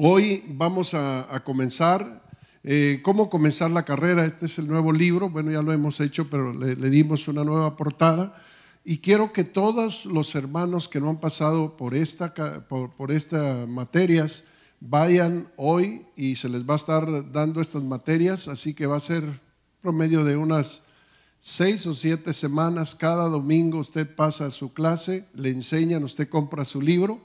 Hoy vamos a comenzar, cómo comenzar la carrera. Este es el nuevo libro, bueno, ya lo hemos hecho, pero le dimos una nueva portada. Y quiero que todos los hermanos que no han pasado por estas materias vayan hoy y se les va a estar dando estas materias, así que va a ser promedio de unas 6 o 7 semanas. Cada domingo usted pasa a su clase, le enseñan, usted compra su libro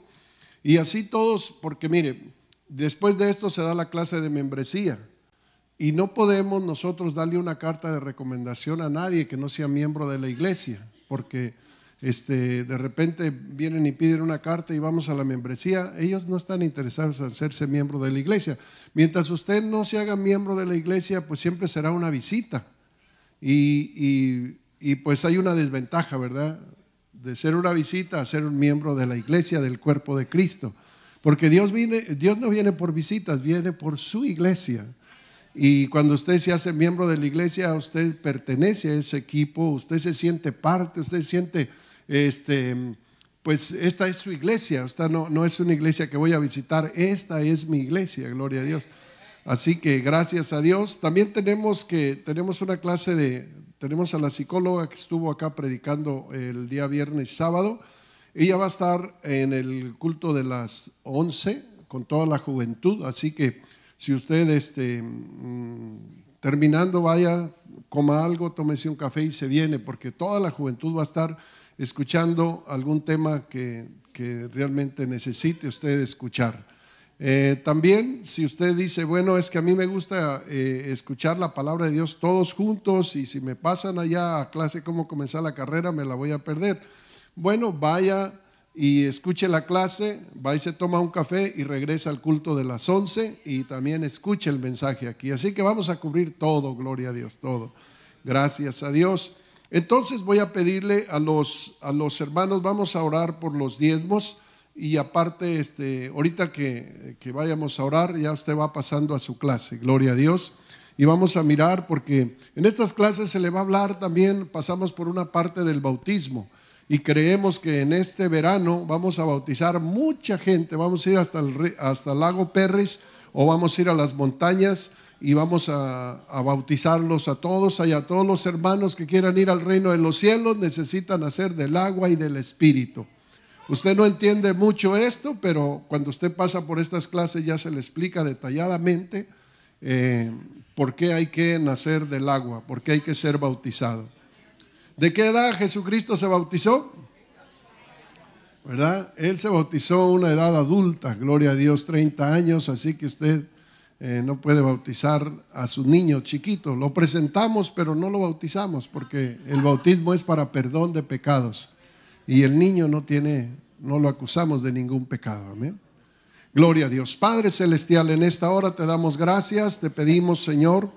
y así todos, porque mire, después de esto se da la clase de membresía y no podemos nosotros darle una carta de recomendación a nadie que no sea miembro de la iglesia, porque de repente vienen y piden una carta y vamos a la membresía. Ellos no están interesados en hacerse miembro de la iglesia. Mientras usted no se haga miembro de la iglesia, pues siempre será una visita y pues hay una desventaja, ¿verdad? De ser una visita a ser un miembro de la iglesia, del cuerpo de Cristo, porque Dios no viene por visitas, viene por su iglesia. Y cuando usted se hace miembro de la iglesia, usted pertenece a ese equipo, usted se siente parte, usted siente, pues esta es su iglesia. Esta no es una iglesia que voy a visitar, esta es mi iglesia, gloria a Dios. Así que gracias a Dios. También tenemos una clase tenemos a la psicóloga que estuvo acá predicando el día viernes y sábado. Ella va a estar en el culto de las 11 con toda la juventud, así que si usted terminando vaya, coma algo, tómese un café y se viene, porque toda la juventud va a estar escuchando algún tema que realmente necesite usted escuchar. También si usted dice, bueno, es que a mí me gusta escuchar la palabra de Dios todos juntos y si me pasan allá a clase cómo comenzar la carrera me la voy a perder. Bueno, vaya y escuche la clase, va y se toma un café y regresa al culto de las 11 y también escuche el mensaje aquí. Así que vamos a cubrir todo, gloria a Dios, todo. Gracias a Dios. Entonces voy a pedirle a los hermanos, vamos a orar por los diezmos y aparte, ahorita que vayamos a orar, ya usted va pasando a su clase, gloria a Dios. Y vamos a mirar porque en estas clases se le va a hablar también, pasamos por una parte del bautismo. Y creemos que en este verano vamos a bautizar mucha gente. Vamos a ir hasta el lago Perris o vamos a ir a las montañas y vamos a bautizarlos a todos. Y a todos los hermanos que quieran ir al reino de los cielos necesitan nacer del agua y del Espíritu. Usted no entiende mucho esto, pero cuando usted pasa por estas clases ya se le explica detalladamente por qué hay que nacer del agua, por qué hay que ser bautizado. ¿De qué edad Jesucristo se bautizó? ¿Verdad? Él se bautizó a una edad adulta, gloria a Dios, 30 años, así que usted no puede bautizar a su niño chiquito. Lo presentamos, pero no lo bautizamos, porque el bautismo es para perdón de pecados y el niño no lo acusamos de ningún pecado. Amén. Gloria a Dios. Padre celestial, en esta hora te damos gracias, te pedimos, Señor,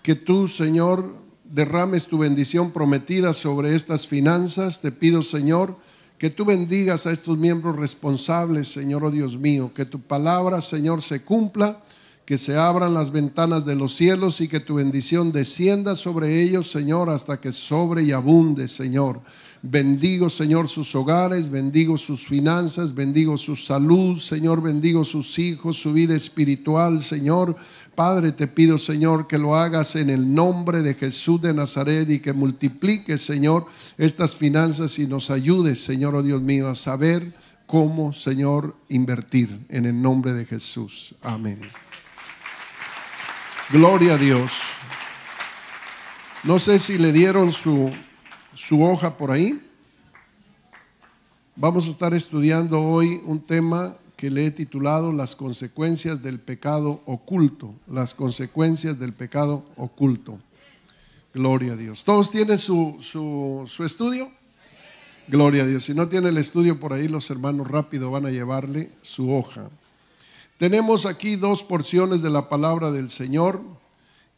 que tú, Señor, derrames tu bendición prometida sobre estas finanzas. Te pido, Señor, que tú bendigas a estos miembros responsables, Señor, oh Dios mío, que tu palabra, Señor, se cumpla, que se abran las ventanas de los cielos y que tu bendición descienda sobre ellos, Señor, hasta que sobre y abunde, Señor. Bendigo, Señor, sus hogares, bendigo sus finanzas, bendigo su salud, Señor, bendigo sus hijos, su vida espiritual, Señor. Padre, te pido, Señor, que lo hagas en el nombre de Jesús de Nazaret y que multipliques, Señor, estas finanzas y nos ayudes, Señor, oh Dios mío, a saber cómo, Señor, invertir en el nombre de Jesús. Amén. Gloria a Dios. No sé si le dieron su hoja por ahí. Vamos a estar estudiando hoy un tema que le he titulado Las consecuencias del pecado oculto. Las consecuencias del pecado oculto. Gloria a Dios. ¿Todos tienen su estudio? Gloria a Dios. Si no tiene el estudio por ahí, los hermanos rápido van a llevarle su hoja. Tenemos aquí 2 porciones de la palabra del Señor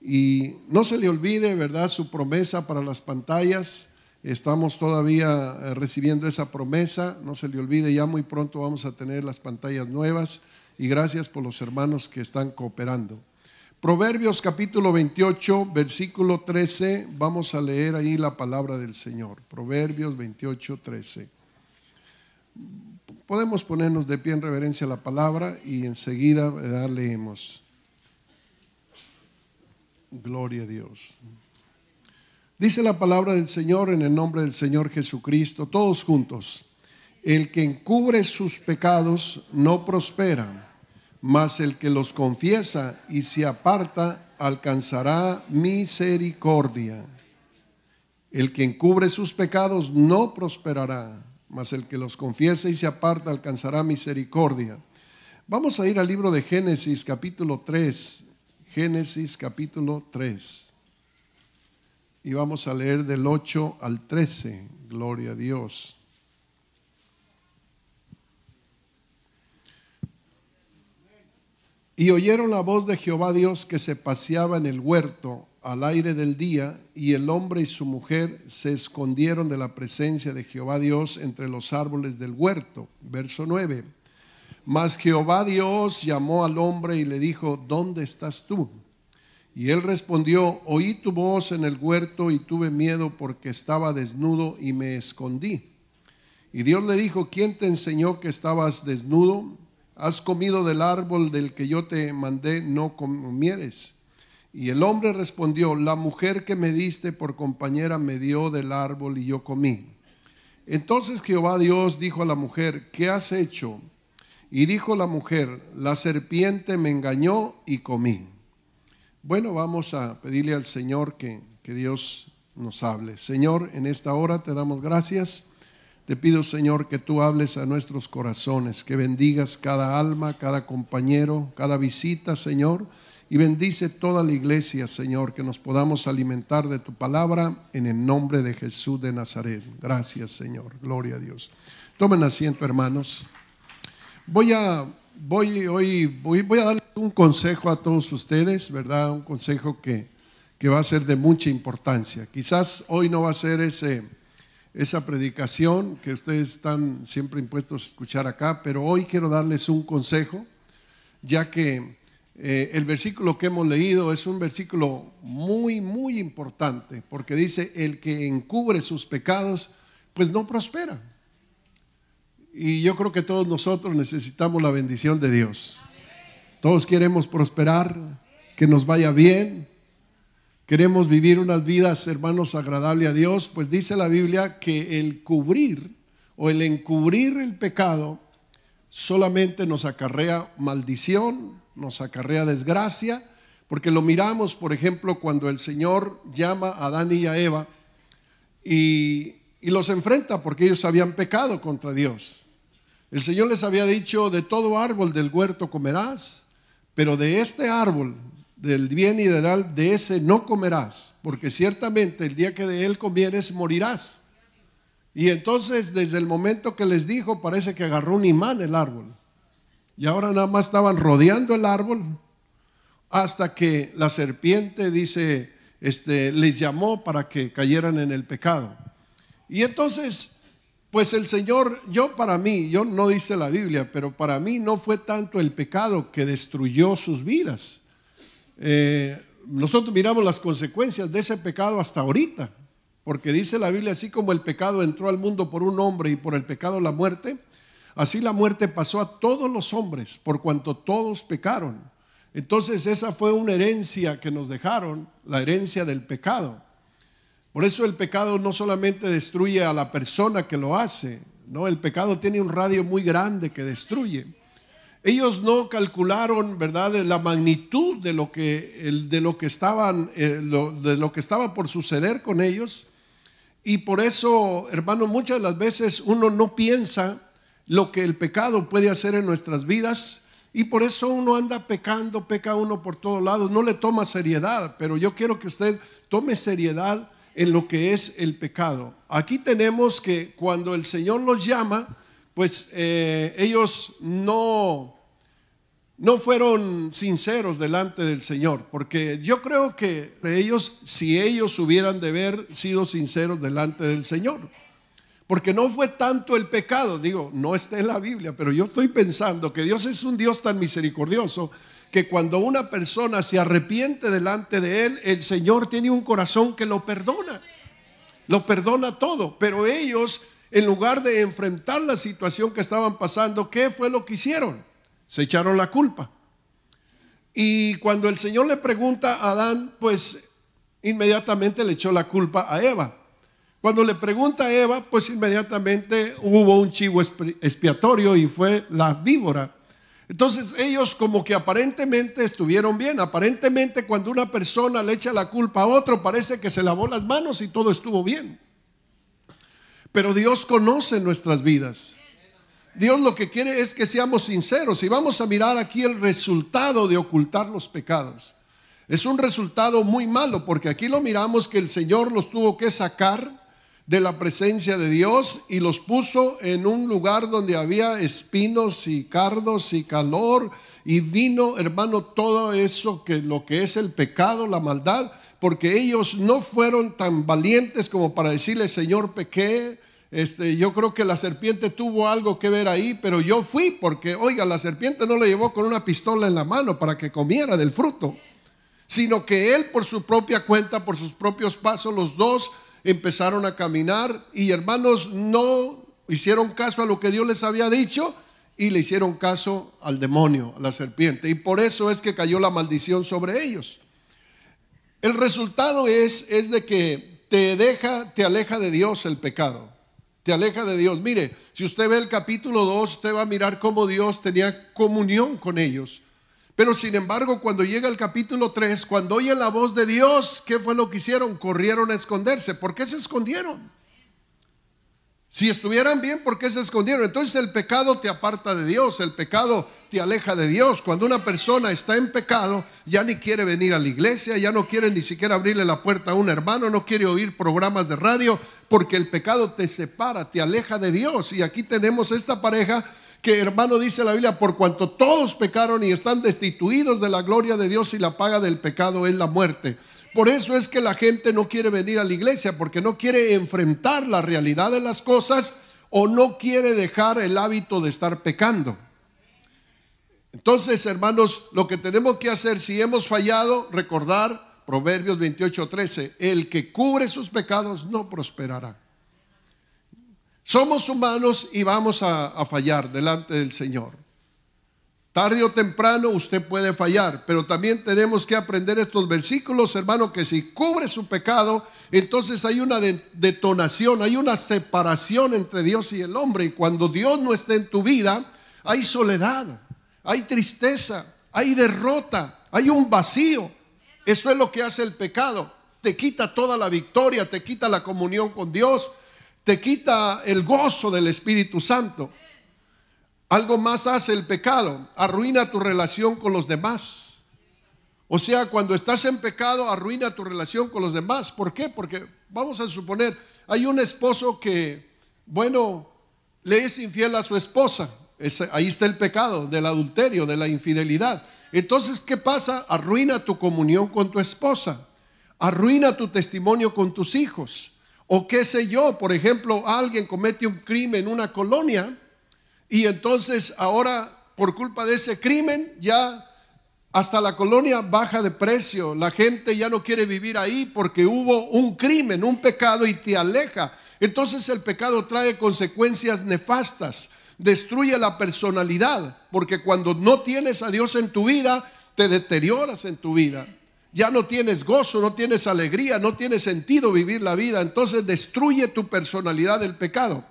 y no se le olvide, ¿verdad?, su promesa para las pantallas. Estamos todavía recibiendo esa promesa, no se le olvide, ya muy pronto vamos a tener las pantallas nuevas y gracias por los hermanos que están cooperando. Proverbios capítulo 28, versículo 13, vamos a leer ahí la palabra del Señor. Proverbios 28, 13. podemos ponernos de pie en reverencia a la palabra y enseguida, ¿verdad?, leemos. Gloria a Dios. Dice la palabra del Señor en el nombre del Señor Jesucristo, todos juntos. El que encubre sus pecados no prospera, mas el que los confiesa y se aparta alcanzará misericordia. El que encubre sus pecados no prosperará, mas el que los confiesa y se aparta alcanzará misericordia. Vamos a ir al libro de Génesis capítulo 3. Génesis capítulo 3. Y vamos a leer del 8 al 13. Gloria a Dios. Y oyeron la voz de Jehová Dios que se paseaba en el huerto al aire del día, y el hombre y su mujer se escondieron de la presencia de Jehová Dios entre los árboles del huerto. Verso 9. Mas Jehová Dios llamó al hombre y le dijo: ¿dónde estás tú? Y él respondió: oí tu voz en el huerto y tuve miedo porque estaba desnudo y me escondí. Y Dios le dijo: ¿quién te enseñó que estabas desnudo? ¿Has comido del árbol del que yo te mandé no comieres? Y el hombre respondió: la mujer que me diste por compañera me dio del árbol y yo comí. Entonces Jehová Dios dijo a la mujer: ¿qué has hecho? Y dijo la mujer: la serpiente me engañó y comí. Bueno, vamos a pedirle al Señor que Dios nos hable. Señor, en esta hora te damos gracias. Te pido, Señor, que tú hables a nuestros corazones, que bendigas cada alma, cada compañero, cada visita, Señor, y bendice toda la iglesia, Señor, que nos podamos alimentar de tu palabra en el nombre de Jesús de Nazaret. Gracias, Señor. Gloria a Dios. Tomen asiento, hermanos. Voy a darles un consejo a todos ustedes, ¿verdad? Un consejo que va a ser de mucha importancia. Quizás hoy no va a ser esa predicación que ustedes están siempre impuestos a escuchar acá, pero hoy quiero darles un consejo, ya que el versículo que hemos leído es un versículo muy, muy importante, porque dice: el que encubre sus pecados, pues no prospera. Y yo creo que todos nosotros necesitamos la bendición de Dios. Todos queremos prosperar, que nos vaya bien. Queremos vivir unas vidas, hermanos, agradables a Dios. Pues dice la Biblia que el cubrir o el encubrir el pecado solamente nos acarrea maldición, nos acarrea desgracia, porque lo miramos, por ejemplo, cuando el Señor llama a Adán y a Eva y los enfrenta porque ellos habían pecado contra Dios. El Señor les había dicho: de todo árbol del huerto comerás, pero de este árbol, del bien y del mal, de ese no comerás, porque ciertamente el día que de él comieres morirás. Y entonces, desde el momento que les dijo, parece que agarró un imán el árbol, y ahora nada más estaban rodeando el árbol, hasta que la serpiente, dice, les llamó para que cayeran en el pecado. Y entonces, pues el Señor, yo no dice la Biblia, pero para mí no fue tanto el pecado que destruyó sus vidas. Nosotros miramos las consecuencias de ese pecado hasta ahorita, porque dice la Biblia: así como el pecado entró al mundo por un hombre y por el pecado la muerte, así la muerte pasó a todos los hombres, por cuanto todos pecaron. Entonces esa fue una herencia que nos dejaron, la herencia del pecado. Por eso el pecado no solamente destruye a la persona que lo hace, no, el pecado tiene un radio muy grande que destruye. Ellos no calcularon, ¿verdad?, la magnitud de lo que estaba por suceder con ellos. Y por eso, hermanos, muchas de las veces uno no piensa lo que el pecado puede hacer en nuestras vidas, y por eso uno anda pecando, peca uno por todos lados, no le toma seriedad. Pero yo quiero que usted tome seriedad en lo que es el pecado. Aquí tenemos que cuando el Señor los llama, pues ellos no fueron sinceros delante del Señor, porque yo creo que si ellos hubieran de haber sido sinceros delante del Señor, porque no fue tanto el pecado, no está en la Biblia, pero yo estoy pensando que Dios es un Dios tan misericordioso que cuando una persona se arrepiente delante de Él, el Señor tiene un corazón que lo perdona todo. Pero ellos en lugar de enfrentar la situación que estaban pasando, ¿qué fue lo que hicieron? Se echaron la culpa. Y cuando el Señor le pregunta a Adán, pues inmediatamente le echó la culpa a Eva. Cuando le pregunta a Eva, pues inmediatamente hubo un chivo expiatorio y fue la víbora. Entonces ellos como que aparentemente estuvieron bien. Aparentemente cuando una persona le echa la culpa a otro, parece que se lavó las manos y todo estuvo bien. Pero Dios conoce nuestras vidas. Dios lo que quiere es que seamos sinceros. Y vamos a mirar aquí el resultado de ocultar los pecados. Es un resultado muy malo, porque aquí lo miramos que el Señor los tuvo que sacar de la presencia de Dios y los puso en un lugar donde había espinos y cardos y calor, y vino, hermano, todo eso que lo que es el pecado, la maldad, porque ellos no fueron tan valientes como para decirle: Señor, pequé. Yo creo que la serpiente tuvo algo que ver ahí, pero yo fui, porque oiga, la serpiente no le llevó con una pistola en la mano para que comiera del fruto, sino que él por su propia cuenta, por sus propios pasos, los dos empezaron a caminar, y hermanos, no hicieron caso a lo que Dios les había dicho y le hicieron caso al demonio, a la serpiente, y por eso es que cayó la maldición sobre ellos. El resultado es de que te aleja de Dios el pecado. Te aleja de Dios. Mire, si usted ve el capítulo 2, usted va a mirar cómo Dios tenía comunión con ellos. Pero sin embargo, cuando llega el capítulo 3, cuando oyen la voz de Dios, ¿qué fue lo que hicieron? Corrieron a esconderse. ¿Por qué se escondieron? Si estuvieran bien, ¿por qué se escondieron? Entonces el pecado te aparta de Dios, el pecado te aleja de Dios. Cuando una persona está en pecado, ya ni quiere venir a la iglesia, ya no quiere ni siquiera abrirle la puerta a un hermano, no quiere oír programas de radio, porque el pecado te separa, te aleja de Dios. Y aquí tenemos esta pareja que, hermano, dice la Biblia: por cuanto todos pecaron y están destituidos de la gloria de Dios, y la paga del pecado es la muerte. Por eso es que la gente no quiere venir a la iglesia, porque no quiere enfrentar la realidad de las cosas, o no quiere dejar el hábito de estar pecando. Entonces, hermanos, lo que tenemos que hacer, si hemos fallado, recordar Proverbios 28:13: el que cubre sus pecados no prosperará. Somos humanos y vamos a fallar delante del Señor. Tarde o temprano usted puede fallar, pero también tenemos que aprender estos versículos, hermano, que si cubre su pecado, entonces hay una detonación, hay una separación entre Dios y el hombre. Y cuando Dios no esté en tu vida, hay soledad, hay tristeza, hay derrota, hay un vacío. Eso es lo que hace el pecado. Te quita toda la victoria, te quita la comunión con Dios, te quita el gozo del Espíritu Santo. Algo más hace el pecado: arruina tu relación con los demás. O sea, cuando estás en pecado, arruina tu relación con los demás. ¿Por qué? Porque vamos a suponer, hay un esposo que, bueno, le es infiel a su esposa. Ahí está el pecado del adulterio, de la infidelidad. Entonces, ¿qué pasa? Arruina tu comunión con tu esposa, arruina tu testimonio con tus hijos. O qué sé yo, por ejemplo, alguien comete un crimen en una colonia, y entonces ahora, por culpa de ese crimen, ya hasta la colonia baja de precio. La gente ya no quiere vivir ahí porque hubo un crimen, un pecado, y te aleja. Entonces el pecado trae consecuencias nefastas, destruye la personalidad, porque cuando no tienes a Dios en tu vida, te deterioras en tu vida. Ya no tienes gozo, no tienes alegría, no tiene sentido vivir la vida. Entonces destruye tu personalidad el pecado.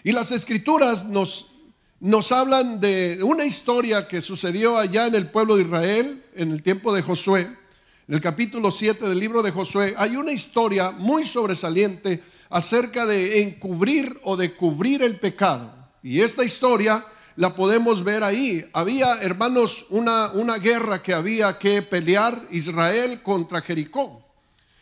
Y las Escrituras nos hablan de una historia que sucedió allá en el pueblo de Israel, en el tiempo de Josué. En el capítulo 7 del libro de Josué hay una historia muy sobresaliente acerca de encubrir o de cubrir el pecado. Y esta historia la podemos ver ahí. Había, hermanos, una guerra que había que pelear, Israel contra Jericó.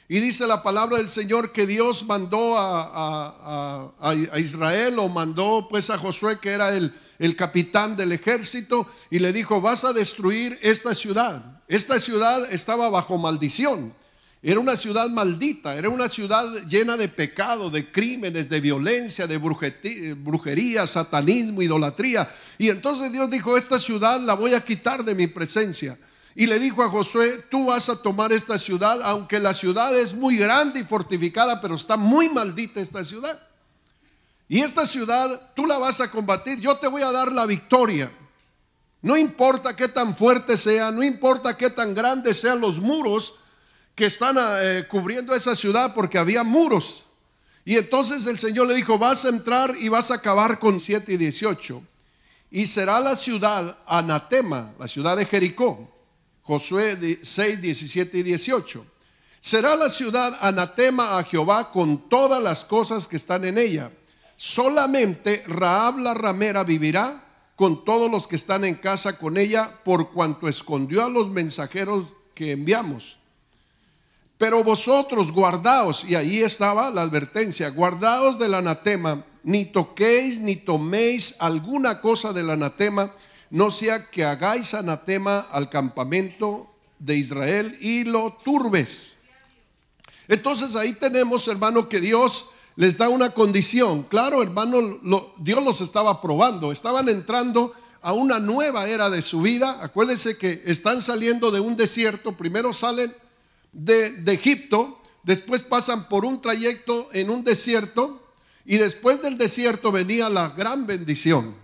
Y dice la palabra del Señor que Dios mandó a Israel, o mandó pues a Josué, que era el capitán del ejército, y le dijo: vas a destruir esta ciudad. Esta ciudad estaba bajo maldición. Era una ciudad maldita, era una ciudad llena de pecado, de crímenes, de violencia, de brujería, satanismo, idolatría. Y entonces Dios dijo: esta ciudad la voy a quitar de mi presencia. Y le dijo a Josué: tú vas a tomar esta ciudad, aunque la ciudad es muy grande y fortificada, pero está muy maldita esta ciudad. Y esta ciudad tú la vas a combatir, yo te voy a dar la victoria. No importa qué tan fuerte sea, no importa qué tan grandes sean los muros que están cubriendo esa ciudad, porque había muros. Y entonces el Señor le dijo, vas a entrar y vas a acabar con 7 y 18. Y será la ciudad anatema, la ciudad de Jericó. Josué 6, 17 y 18. Será la ciudad anatema a Jehová con todas las cosas que están en ella. Solamente Rahab la ramera vivirá con todos los que están en casa con ella, por cuanto escondió a los mensajeros que enviamos. Pero vosotros guardaos, y ahí estaba la advertencia, guardaos del anatema, ni toquéis ni toméis alguna cosa del anatema, no sea que hagáis anatema al campamento de Israel y lo turbes. Entonces ahí tenemos, hermano, que Dios les da una condición. Claro, hermano, Dios los estaba probando, estaban entrando a una nueva era de su vida. Acuérdense que están saliendo de un desierto, primero salen de Egipto, después pasan por un trayecto en un desierto, y después del desierto venía la gran bendición.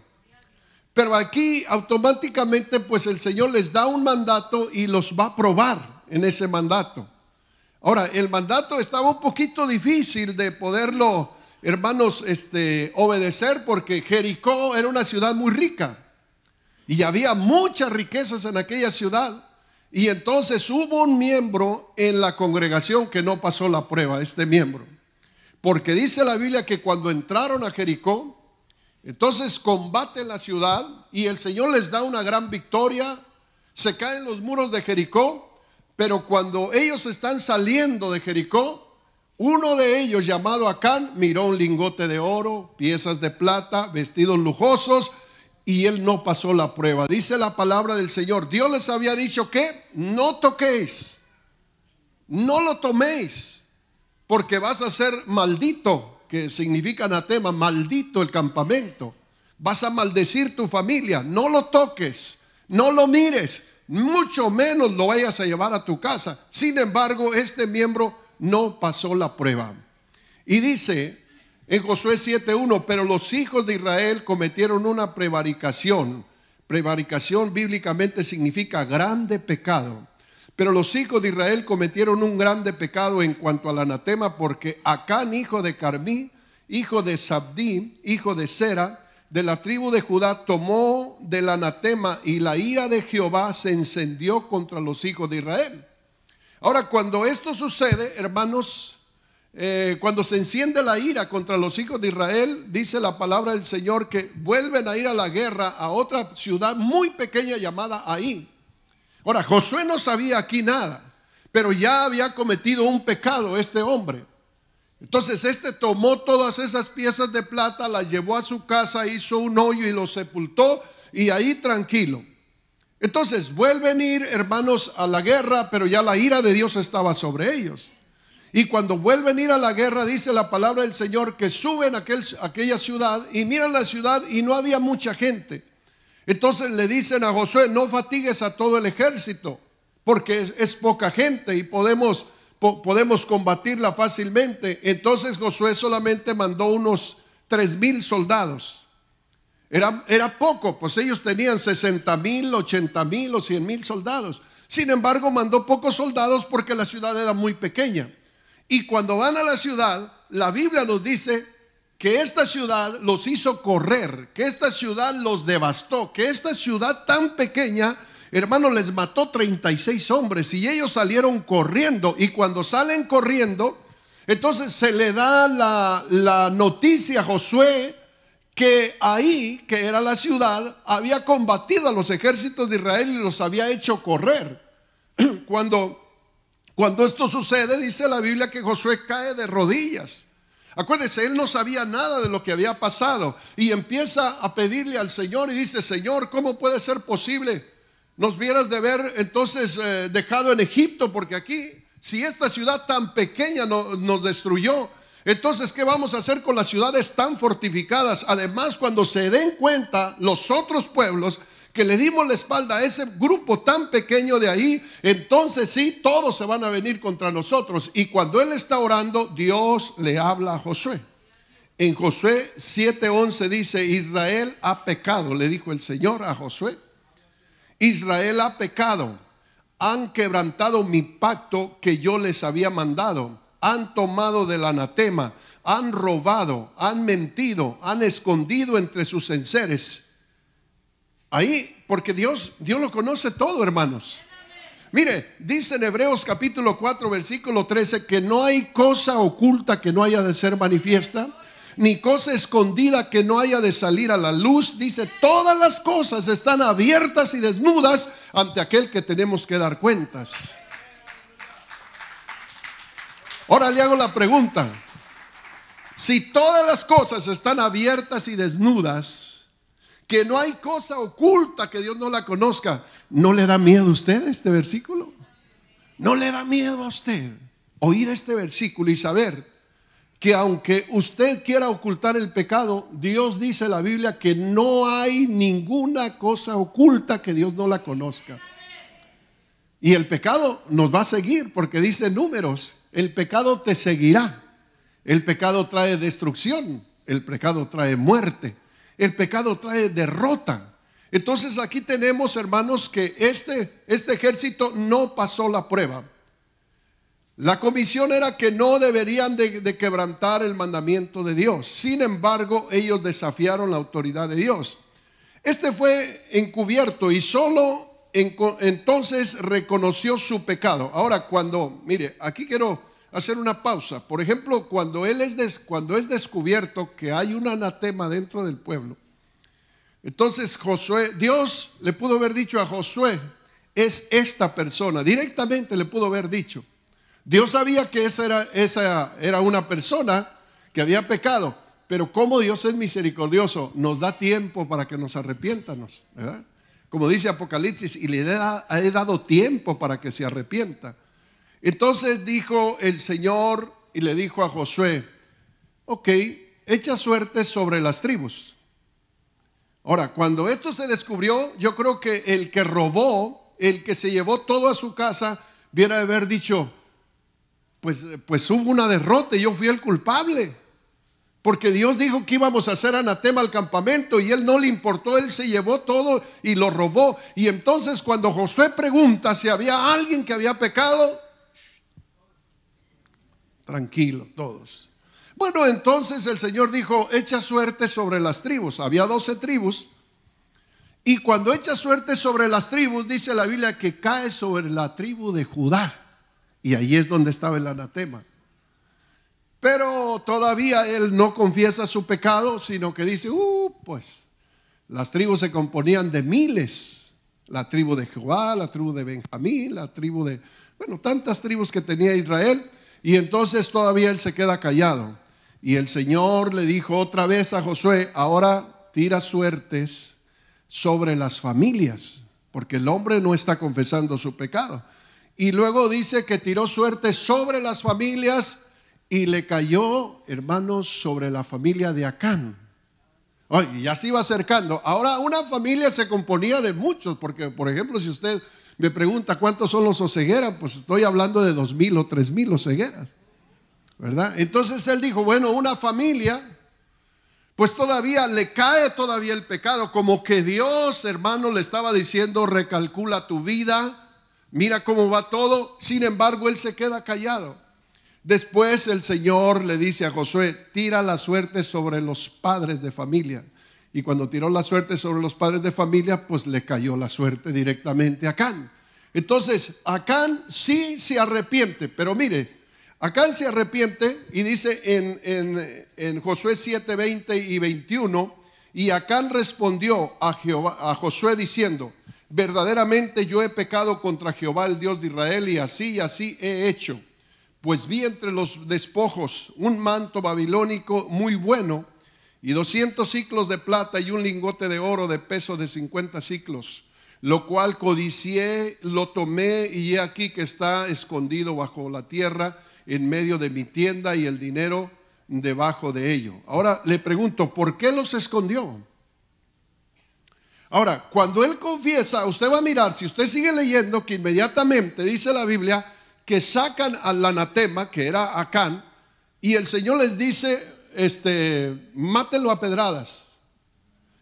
Pero aquí automáticamente pues el Señor les da un mandato y los va a probar en ese mandato. Ahora, el mandato estaba un poquito difícil de poderlo, hermanos, obedecer, porque Jericó era una ciudad muy rica y había muchas riquezas en aquella ciudad. Y entonces hubo un miembro en la congregación que no pasó la prueba, este miembro. Porque dice la Biblia que cuando entraron a Jericó, entonces combaten la ciudad y el Señor les da una gran victoria. Se caen los muros de Jericó, pero cuando ellos están saliendo de Jericó, uno de ellos, llamado Acán, miró un lingote de oro, piezas de plata, vestidos lujosos, y él no pasó la prueba. Dice la palabra del Señor, Dios les había dicho que no toquéis, no lo toméis, porque vas a ser maldito, que significa anatema, maldito el campamento. Vas a maldecir tu familia, no lo toques, no lo mires, mucho menos lo vayas a llevar a tu casa. Sin embargo, este miembro no pasó la prueba. Y dice en Josué 7:1, pero los hijos de Israel cometieron una prevaricación. Prevaricación bíblicamente significa grande pecado. Pero los hijos de Israel cometieron un grande pecado en cuanto al anatema, porque Acán, hijo de Carmí, hijo de Sabdí, hijo de Sera, de la tribu de Judá, tomó del anatema, y la ira de Jehová se encendió contra los hijos de Israel. Ahora, cuando esto sucede, hermanos, cuando se enciende la ira contra los hijos de Israel, dice la palabra del Señor que vuelven a ir a la guerra a otra ciudad muy pequeña llamada Ahí. Ahora, Josué no sabía aquí nada, pero ya había cometido un pecado este hombre. Entonces tomó todas esas piezas de plata, las llevó a su casa, hizo un hoyo y lo sepultó, y ahí tranquilo. Entonces vuelven a ir, hermanos, a la guerra, pero ya la ira de Dios estaba sobre ellos. Y cuando vuelven a ir a la guerra, dice la palabra del Señor que suben a aquella ciudad y miran la ciudad y no había mucha gente. Entonces le dicen a Josué, no fatigues a todo el ejército, porque es poca gente y podemos combatirla fácilmente. Entonces Josué solamente mandó unos 3,000 soldados. Era poco, pues ellos tenían 60,000, 80,000 o 100,000 soldados. Sin embargo, mandó pocos soldados porque la ciudad era muy pequeña. Y cuando van a la ciudad, la Biblia nos dice que esta ciudad los hizo correr, que esta ciudad los devastó, que esta ciudad tan pequeña, hermano, les mató 36 hombres y ellos salieron corriendo. Y cuando salen corriendo, entonces se le da la noticia a Josué que Ahí, que era la ciudad, había combatido a los ejércitos de Israel y los había hecho correr. Cuando esto sucede, dice la Biblia que Josué cae de rodillas. Acuérdense, él no sabía nada de lo que había pasado y empieza a pedirle al Señor y dice, Señor, ¿cómo puede ser posible? Nos hubieras de haber entonces dejado en Egipto, porque aquí, si esta ciudad tan pequeña nos destruyó, entonces ¿qué vamos a hacer con las ciudades tan fortificadas? Además, cuando se den cuenta los otros pueblos que le dimos la espalda a ese grupo tan pequeño de ahí, entonces sí, todos se van a venir contra nosotros. Y cuando él está orando, Dios le habla a Josué. En Josué 7:11 dice: Israel ha pecado, le dijo el Señor a Josué. Israel ha pecado, han quebrantado mi pacto que yo les había mandado, han tomado del anatema, han robado, han mentido, han escondido entre sus enseres. Ahí, porque Dios lo conoce todo, hermanos. Mire, dice en Hebreos capítulo 4 versículo 13 que no hay cosa oculta que no haya de ser manifiesta, ni cosa escondida que no haya de salir a la luz. Dice, todas las cosas están abiertas y desnudas ante aquel que tenemos que dar cuentas. Ahora le hago la pregunta: si todas las cosas están abiertas y desnudas, que no hay cosa oculta que Dios no la conozca, ¿no le da miedo a usted este versículo? ¿No le da miedo a usted oír este versículo y saber que aunque usted quiera ocultar el pecado, Dios dice en la Biblia que no hay ninguna cosa oculta que Dios no la conozca? Y el pecado nos va a seguir, porque dice Números, el pecado te seguirá. El pecado trae destrucción, el pecado trae muerte, el pecado trae derrota. Entonces aquí tenemos, hermanos, que este ejército no pasó la prueba. La comisión era que no deberían de quebrantar el mandamiento de Dios. Sin embargo, ellos desafiaron la autoridad de Dios. Este fue encubierto y solo entonces reconoció su pecado. Ahora, mire, aquí quiero hacer una pausa. Por ejemplo, cuando es descubierto que hay un anatema dentro del pueblo, entonces Dios le pudo haber dicho a Josué: es esta persona. Directamente le pudo haber dicho. Dios sabía que esa era una persona que había pecado, pero como Dios es misericordioso, nos da tiempo para que nos arrepiéntanos, ¿verdad? Como dice Apocalipsis, y le he dado tiempo para que se arrepienta. Entonces dijo el Señor y le dijo a Josué: ok, echa suerte sobre las tribus. Ahora, cuando esto se descubrió, yo creo que el que robó, el que se llevó todo a su casa, viera de haber dicho: pues hubo una derrota y yo fui el culpable, porque Dios dijo que íbamos a hacer anatema al campamento y él no le importó, él se llevó todo y lo robó. Y entonces cuando Josué pregunta si había alguien que había pecado, tranquilo todos. Bueno, entonces el Señor dijo: echa suerte sobre las tribus. Había 12 tribus. Y cuando echa suerte sobre las tribus, dice la Biblia que cae sobre la tribu de Judá. Y ahí es donde estaba el anatema. Pero todavía él no confiesa su pecado, sino que dice: pues las tribus se componían de miles. La tribu de Judá, la tribu de Benjamín, la tribu de, tantas tribus que tenía Israel. Y entonces todavía él se queda callado. Y el Señor le dijo otra vez a Josué: ahora tira suertes sobre las familias, porque el hombre no está confesando su pecado. Y luego dice que tiró suerte sobre las familias y le cayó, hermanos, sobre la familia de Acán. Y ya se iba acercando. Ahora, una familia se componía de muchos, porque, por ejemplo, si usted me pregunta cuántos son los osegueras, pues estoy hablando de 2,000 o 3,000 osegueras, ¿verdad? Entonces él dijo: una familia, pues todavía le cae todavía el pecado, como que Dios, hermano, le estaba diciendo: recalcula tu vida, mira cómo va todo. Sin embargo, él se queda callado. Después el Señor le dice a Josué: tira la suerte sobre los padres de familia. Y cuando tiró la suerte sobre los padres de familia, pues le cayó la suerte directamente a Acán. Entonces Acán sí se arrepiente, pero mire, Acán se arrepiente y dice en Josué 7, 20 y 21: y Acán respondió a Josué diciendo: verdaderamente yo he pecado contra Jehová, el Dios de Israel, y así he hecho. Pues vi entre los despojos un manto babilónico muy bueno, y 200 siclos de plata, y un lingote de oro de peso de 50 siclos, lo cual codicié, lo tomé, y he aquí que está escondido bajo la tierra en medio de mi tienda, y el dinero debajo de ello. Ahora le pregunto: ¿por qué los escondió? Ahora, cuando él confiesa, usted va a mirar, si usted sigue leyendo, que inmediatamente dice la Biblia que sacan al anatema, que era Acán, y el Señor les dice: mátenlo a pedradas.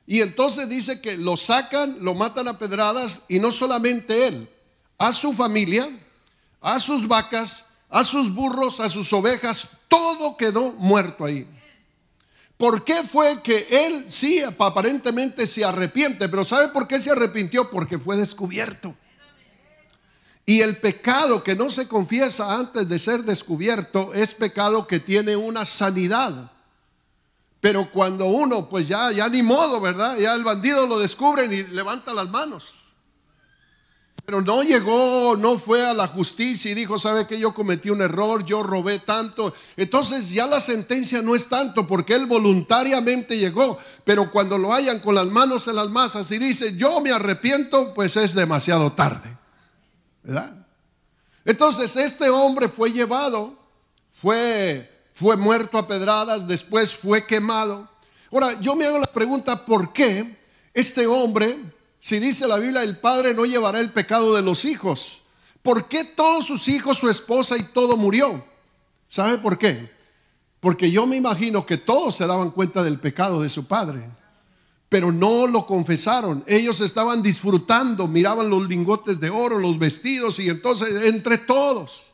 Y entonces dice que lo sacan, lo matan a pedradas, y no solamente él, a su familia, a sus vacas, a sus burros, a sus ovejas, todo quedó muerto ahí. ¿Por qué fue que él sí aparentemente se arrepiente? Pero ¿sabe por qué se arrepintió? Porque fue descubierto. Y el pecado que no se confiesa antes de ser descubierto es pecado que tiene una sanidad. Pero cuando uno, pues ya ni modo, ¿verdad? Ya el bandido lo descubren y levanta las manos. Pero no llegó, no fue a la justicia y dijo, ¿sabe qué? Yo cometí un error, yo robé tanto. Entonces ya la sentencia no es tanto, porque él voluntariamente llegó. Pero cuando lo hallan con las manos en las masas y dice, yo me arrepiento, pues es demasiado tarde, ¿verdad? Entonces este hombre fue llevado, fue muerto a pedradas, después fue quemado. Ahora yo me hago la pregunta, ¿por qué este hombre, si dice la Biblia, el padre no llevará el pecado de los hijos? ¿Por qué todos sus hijos, su esposa y todo murió? ¿Sabe por qué? Porque yo me imagino que todos se daban cuenta del pecado de su padre, pero no lo confesaron. Ellos estaban disfrutando, miraban los lingotes de oro, los vestidos, y entonces entre todos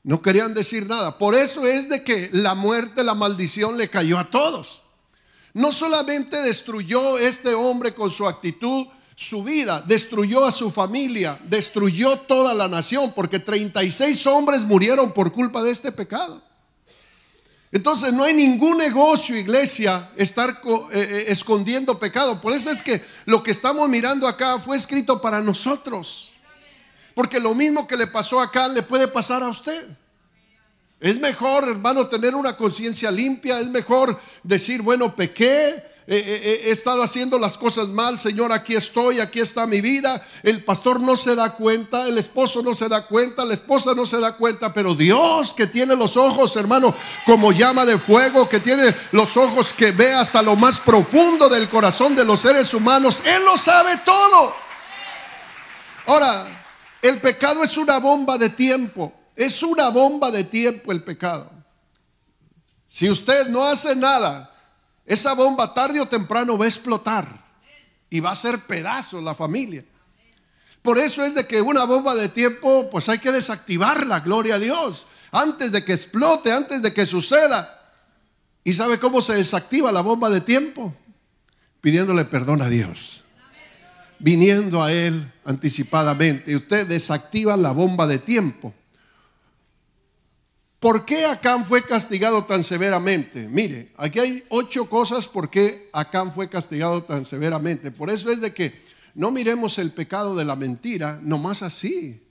no querían decir nada. Por eso es de que la muerte, la maldición le cayó a todos. No solamente destruyó este hombre con su actitud su vida, destruyó a su familia, destruyó toda la nación, porque 36 hombres murieron por culpa de este pecado. Entonces no hay ningún negocio, iglesia, estar escondiendo pecado. Por eso es que lo que estamos mirando acá fue escrito para nosotros, porque lo mismo que le pasó acá le puede pasar a usted. Es mejor, hermano, tener una conciencia limpia. Es mejor decir, bueno, pequé, he estado haciendo las cosas mal, Señor, aquí estoy, aquí está mi vida. El pastor no se da cuenta, el esposo no se da cuenta, la esposa no se da cuenta, pero Dios, que tiene los ojos, hermano, como llama de fuego, que tiene los ojos que ve hasta lo más profundo del corazón de los seres humanos, Él lo sabe todo. Ahora, el pecado es una bomba de tiempo. Es una bomba de tiempo el pecado. Si usted no hace nada, esa bomba tarde o temprano va a explotar y va a hacer pedazos la familia. Por eso es de que una bomba de tiempo, pues hay que desactivarla, gloria a Dios, antes de que explote, antes de que suceda. ¿Y sabe cómo se desactiva la bomba de tiempo? Pidiéndole perdón a Dios, viniendo a Él anticipadamente. Y usted desactiva la bomba de tiempo. ¿Por qué Acán fue castigado tan severamente? Mire, aquí hay 8 cosas por qué Acán fue castigado tan severamente. Por eso es de que no miremos el pecado de la mentira nomás así.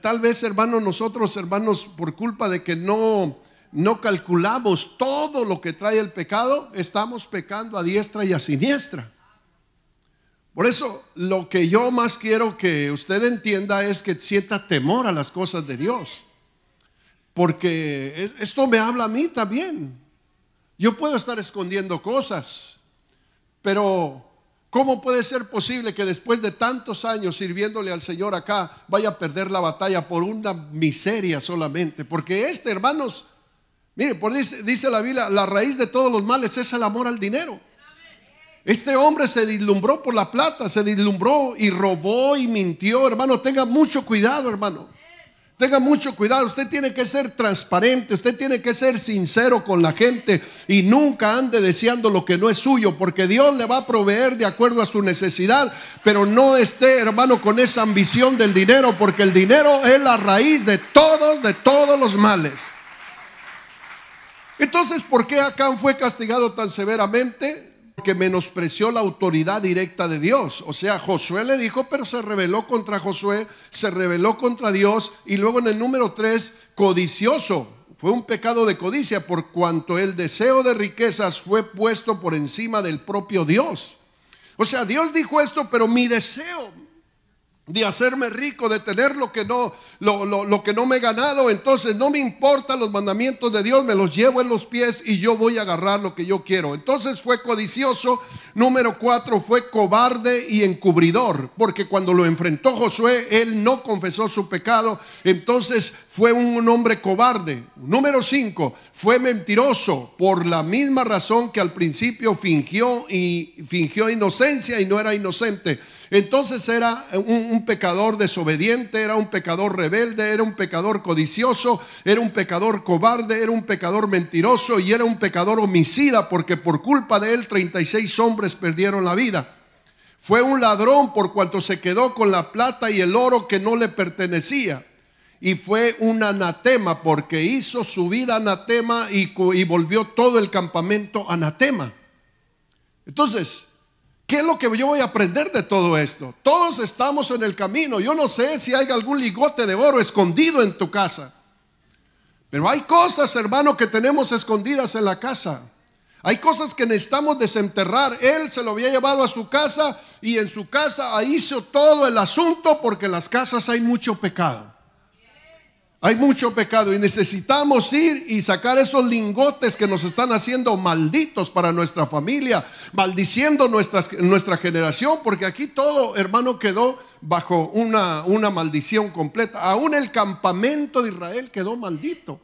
Tal vez, hermanos, nosotros, hermanos, por culpa de que no calculamos todo lo que trae el pecado, estamos pecando a diestra y a siniestra. Por eso lo que yo más quiero que usted entienda es que sienta temor a las cosas de Dios. Porque esto me habla a mí también. Yo puedo estar escondiendo cosas, pero ¿cómo puede ser posible que después de tantos años sirviéndole al Señor acá vaya a perder la batalla por una miseria solamente? Porque hermanos, miren, dice la Biblia, la raíz de todos los males es el amor al dinero. Este hombre se deslumbró por la plata, se deslumbró y robó y mintió. Hermano, tenga mucho cuidado, hermano. Tenga mucho cuidado, usted tiene que ser transparente, usted tiene que ser sincero con la gente y nunca ande deseando lo que no es suyo, porque Dios le va a proveer de acuerdo a su necesidad, pero no esté, hermano, con esa ambición del dinero, porque el dinero es la raíz de todos los males. Entonces, ¿por qué Acán fue castigado tan severamente? Que menospreció la autoridad directa de Dios. O sea, Josué le dijo, pero se rebeló contra Josué, se rebeló contra Dios. Y luego en el número 3, codicioso. Fue un pecado de codicia, por cuanto el deseo de riquezas fue puesto por encima del propio Dios. O sea, Dios dijo esto, pero mi deseo de hacerme rico, de tener lo que lo que no me he ganado, entonces no me importan los mandamientos de Dios, me los llevo en los pies y yo voy a agarrar lo que yo quiero. Entonces fue codicioso. Número 4, fue cobarde y encubridor, porque cuando lo enfrentó Josué, él no confesó su pecado, entonces fue un hombre cobarde. Número 5, fue mentiroso, por la misma razón que al principio fingió inocencia y no era inocente. Entonces era un pecador desobediente, era un pecador rebelde, era un pecador codicioso, era un pecador cobarde, era un pecador mentiroso y era un pecador homicida, porque por culpa de él 36 hombres perdieron la vida. Fue un ladrón por cuanto se quedó con la plata y el oro que no le pertenecía. Y fue un anatema porque hizo su vida anatema y volvió todo el campamento anatema. Entonces, ¿qué es lo que yo voy a aprender de todo esto? Todos estamos en el camino. Yo no sé si hay algún lingote de oro escondido en tu casa, pero hay cosas, hermano, que tenemos escondidas en la casa. Hay cosas que necesitamos desenterrar. Él se lo había llevado a su casa y en su casa ahí hizo todo el asunto, porque en las casas hay mucho pecado. Hay mucho pecado y necesitamos ir y sacar esos lingotes que nos están haciendo malditos para nuestra familia, maldiciendo nuestra generación, porque aquí todo, hermano, quedó bajo una maldición completa. Aún el campamento de Israel quedó maldito.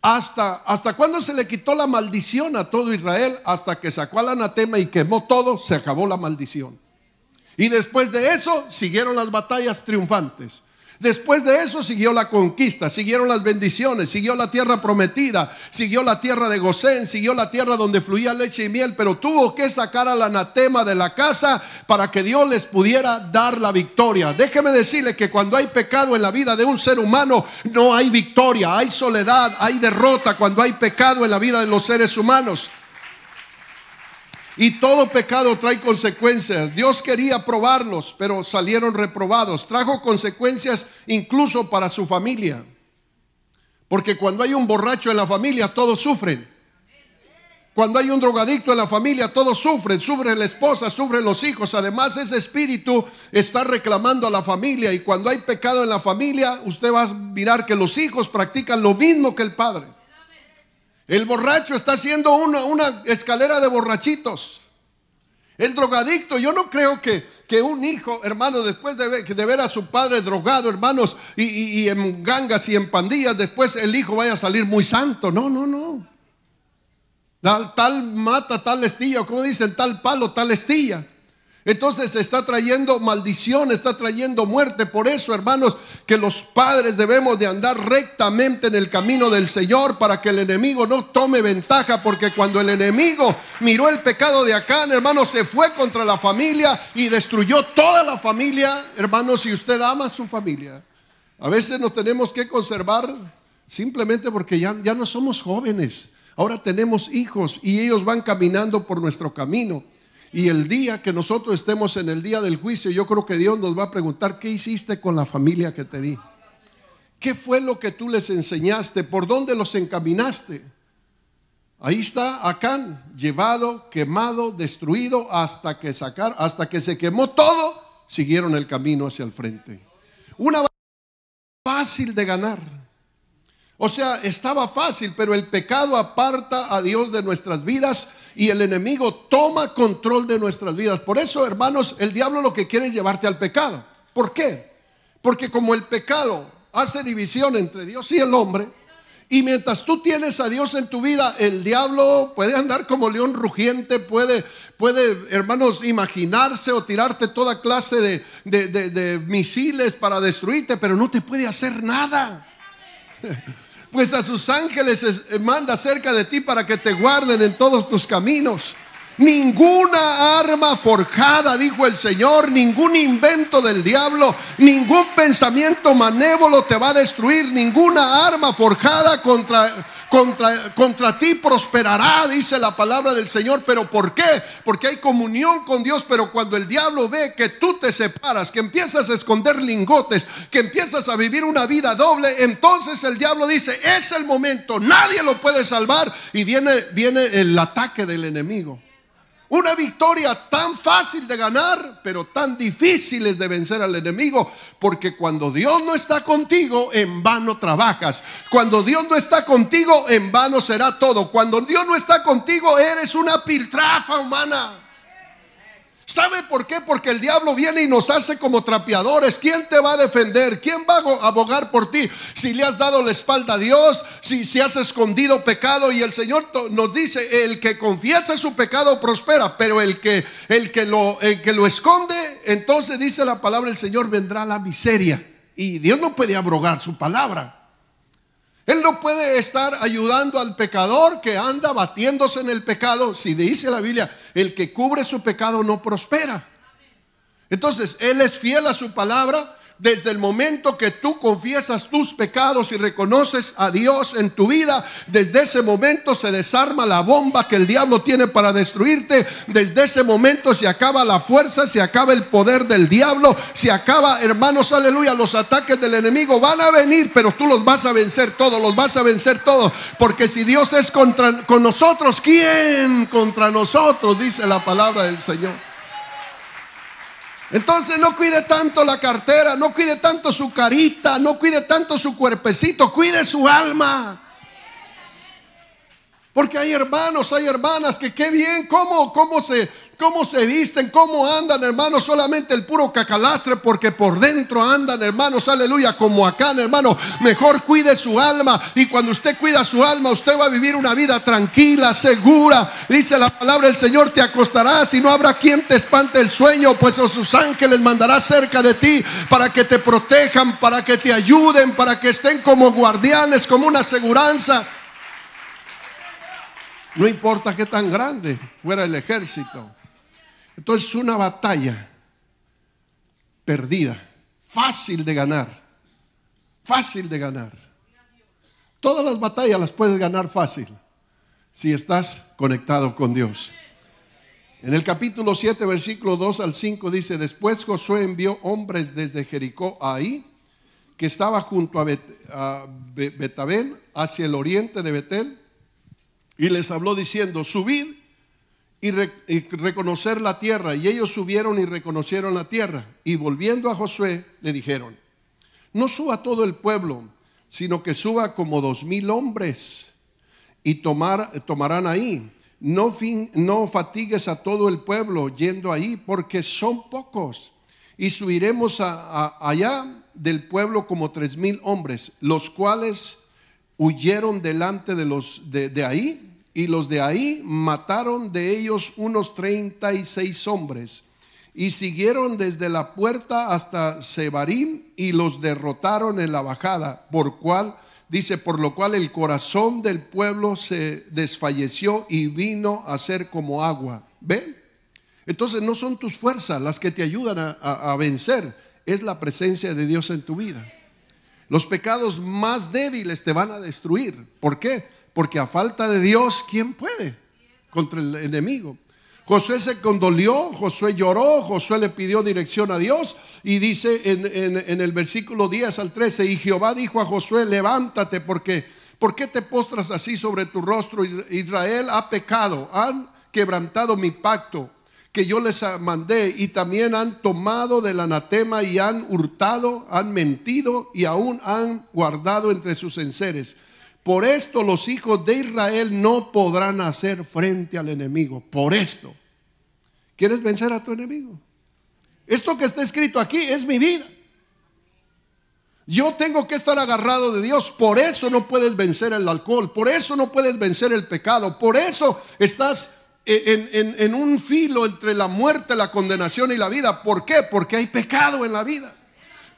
¿Hasta cuándo se le quitó la maldición a todo Israel? Hasta que sacó al anatema y quemó todo, se acabó la maldición. Y después de eso siguieron las batallas triunfantes. Después de eso siguió la conquista, siguieron las bendiciones, siguió la tierra prometida, siguió la tierra de Gosén, siguió la tierra donde fluía leche y miel, pero tuvo que sacar al anatema de la casa para que Dios les pudiera dar la victoria. Déjeme decirle que cuando hay pecado en la vida de un ser humano, no hay victoria, hay soledad, hay derrota cuando hay pecado en la vida de los seres humanos. Y todo pecado trae consecuencias. Dios quería probarlos, pero salieron reprobados. Trajo consecuencias incluso para su familia, porque cuando hay un borracho en la familia, todos sufren. Cuando hay un drogadicto en la familia, todos sufren. Sufre la esposa, sufren los hijos. Además, ese espíritu está reclamando a la familia. Y cuando hay pecado en la familia, usted va a mirar que los hijos practican lo mismo que el padre. El borracho está haciendo una escalera de borrachitos. El drogadicto, yo no creo que un hijo, hermano, después de ver a su padre drogado, hermanos, y en gangas y en pandillas, después el hijo vaya a salir muy santo. No. Tal mata, tal estilla, como dicen, tal palo, tal estilla. Entonces está trayendo maldición, está trayendo muerte. Por eso, hermanos, que los padres debemos de andar rectamente en el camino del Señor, para que el enemigo no tome ventaja, porque cuando el enemigo miró el pecado de Acán, hermanos, se fue contra la familia y destruyó toda la familia. Hermanos, si usted ama a su familia, a veces nos tenemos que conservar simplemente porque ya no somos jóvenes. Ahora tenemos hijos y ellos van caminando por nuestro camino. Y el día que nosotros estemos en el día del juicio, yo creo que Dios nos va a preguntar: ¿qué hiciste con la familia que te di? ¿Qué fue lo que tú les enseñaste? ¿Por dónde los encaminaste? Ahí está Acán, llevado, quemado, destruido, hasta que se quemó todo, siguieron el camino hacia el frente. Una batalla fácil de ganar. O sea, estaba fácil, pero el pecado aparta a Dios de nuestras vidas y el enemigo toma control de nuestras vidas. Por eso, hermanos, el diablo lo que quiere es llevarte al pecado. ¿Por qué? Porque como el pecado hace división entre Dios y el hombre, y mientras tú tienes a Dios en tu vida, el diablo puede andar como león rugiente, puede, hermanos, imaginarse o tirarte toda clase de misiles para destruirte, pero no te puede hacer nada. Pues a sus ángeles manda cerca de ti para que te guarden en todos tus caminos. Ninguna arma forjada, dijo el Señor, ningún invento del diablo, ningún pensamiento malévolo te va a destruir. Ninguna arma forjada contra ti prosperará, dice la palabra del Señor. ¿Pero por qué? Porque hay comunión con Dios. Pero cuando el diablo ve que tú te separas, que empiezas a esconder lingotes, que empiezas a vivir una vida doble, entonces el diablo dice: es el momento, nadie lo puede salvar. Y viene el ataque del enemigo. Una victoria tan fácil de ganar, pero tan difícil de vencer al enemigo. Porque cuando Dios no está contigo, en vano trabajas. Cuando Dios no está contigo, en vano será todo. Cuando Dios no está contigo, eres una piltrafa humana. ¿Sabe por qué? Porque el diablo viene y nos hace como trapeadores. ¿Quién te va a defender? ¿Quién va a abogar por ti? Si le has dado la espalda a Dios, si has escondido pecado. Y el Señor nos dice, el que confiesa su pecado prospera, pero el que lo esconde, entonces dice la palabra del Señor, vendrá la miseria. Y Dios no puede abrogar su palabra. Él no puede estar ayudando al pecador que anda batiéndose en el pecado. Si dice la Biblia, el que cubre su pecado no prospera. Entonces, Él es fiel a su palabra. Desde el momento que tú confiesas tus pecados y reconoces a Dios en tu vida, desde ese momento se desarma la bomba que el diablo tiene para destruirte. Desde ese momento se acaba la fuerza, se acaba el poder del diablo, se acaba, hermanos, aleluya, los ataques del enemigo van a venir, pero tú los vas a vencer todos, los vas a vencer todos. Porque si Dios es con nosotros, ¿quién contra nosotros? Dice la palabra del Señor. Entonces no cuide tanto la cartera, no cuide tanto su carita, no cuide tanto su cuerpecito, cuide su alma. Porque hay hermanos, hay hermanas que qué bien, cómo se visten, cómo andan, hermanos, solamente el puro cacalastre, porque por dentro andan, hermanos, aleluya, como acá, hermano. Mejor cuide su alma, y cuando usted cuida su alma, usted va a vivir una vida tranquila, segura. Dice la palabra del Señor, te acostarás y no habrá quien te espante el sueño, pues a sus ángeles mandará cerca de ti para que te protejan, para que te ayuden, para que estén como guardianes, como una aseguranza. No importa qué tan grande fuera el ejército. Entonces, una batalla perdida, fácil de ganar, fácil de ganar. Todas las batallas las puedes ganar fácil si estás conectado con Dios. En el capítulo 7, versículo 2 al 5 dice: después Josué envió hombres desde Jericó a Ahí, que estaba junto a Betabén, hacia el oriente de Betel, y les habló diciendo: subid y reconocer la tierra. Y ellos subieron y reconocieron la tierra. Y volviendo a Josué le dijeron: no suba todo el pueblo, sino que suba como 2,000 hombres y tomarán Ahí. No fatigues a todo el pueblo yendo ahí, porque son pocos. Y subiremos allá del pueblo como 3,000 hombres, los cuales huyeron delante de los de Ahí. Y los de Ahí mataron de ellos unos 36 hombres. Y siguieron desde la puerta hasta Sebarim y los derrotaron en la bajada. Por lo cual el corazón del pueblo se desfalleció y vino a ser como agua. ¿Ven? Entonces no son tus fuerzas las que te ayudan a vencer. Es la presencia de Dios en tu vida. Los pecados más débiles te van a destruir. ¿Por qué? Porque a falta de Dios, ¿quién puede contra el enemigo? Josué se condolió, Josué lloró, Josué le pidió dirección a Dios. Y dice en el versículo 10 al 13: y Jehová dijo a Josué: levántate, porque ¿por qué te postras así sobre tu rostro? Israel ha pecado, han quebrantado mi pacto que yo les mandé, y también han tomado del anatema y han hurtado, han mentido y aún han guardado entre sus enseres. Por esto los hijos de Israel no podrán hacer frente al enemigo. Por esto. ¿Quieres vencer a tu enemigo? Esto que está escrito aquí es mi vida. Yo tengo que estar agarrado de Dios. Por eso no puedes vencer el alcohol. Por eso no puedes vencer el pecado. Por eso estás en un filo entre la muerte, la condenación y la vida. ¿Por qué? Porque hay pecado en la vida.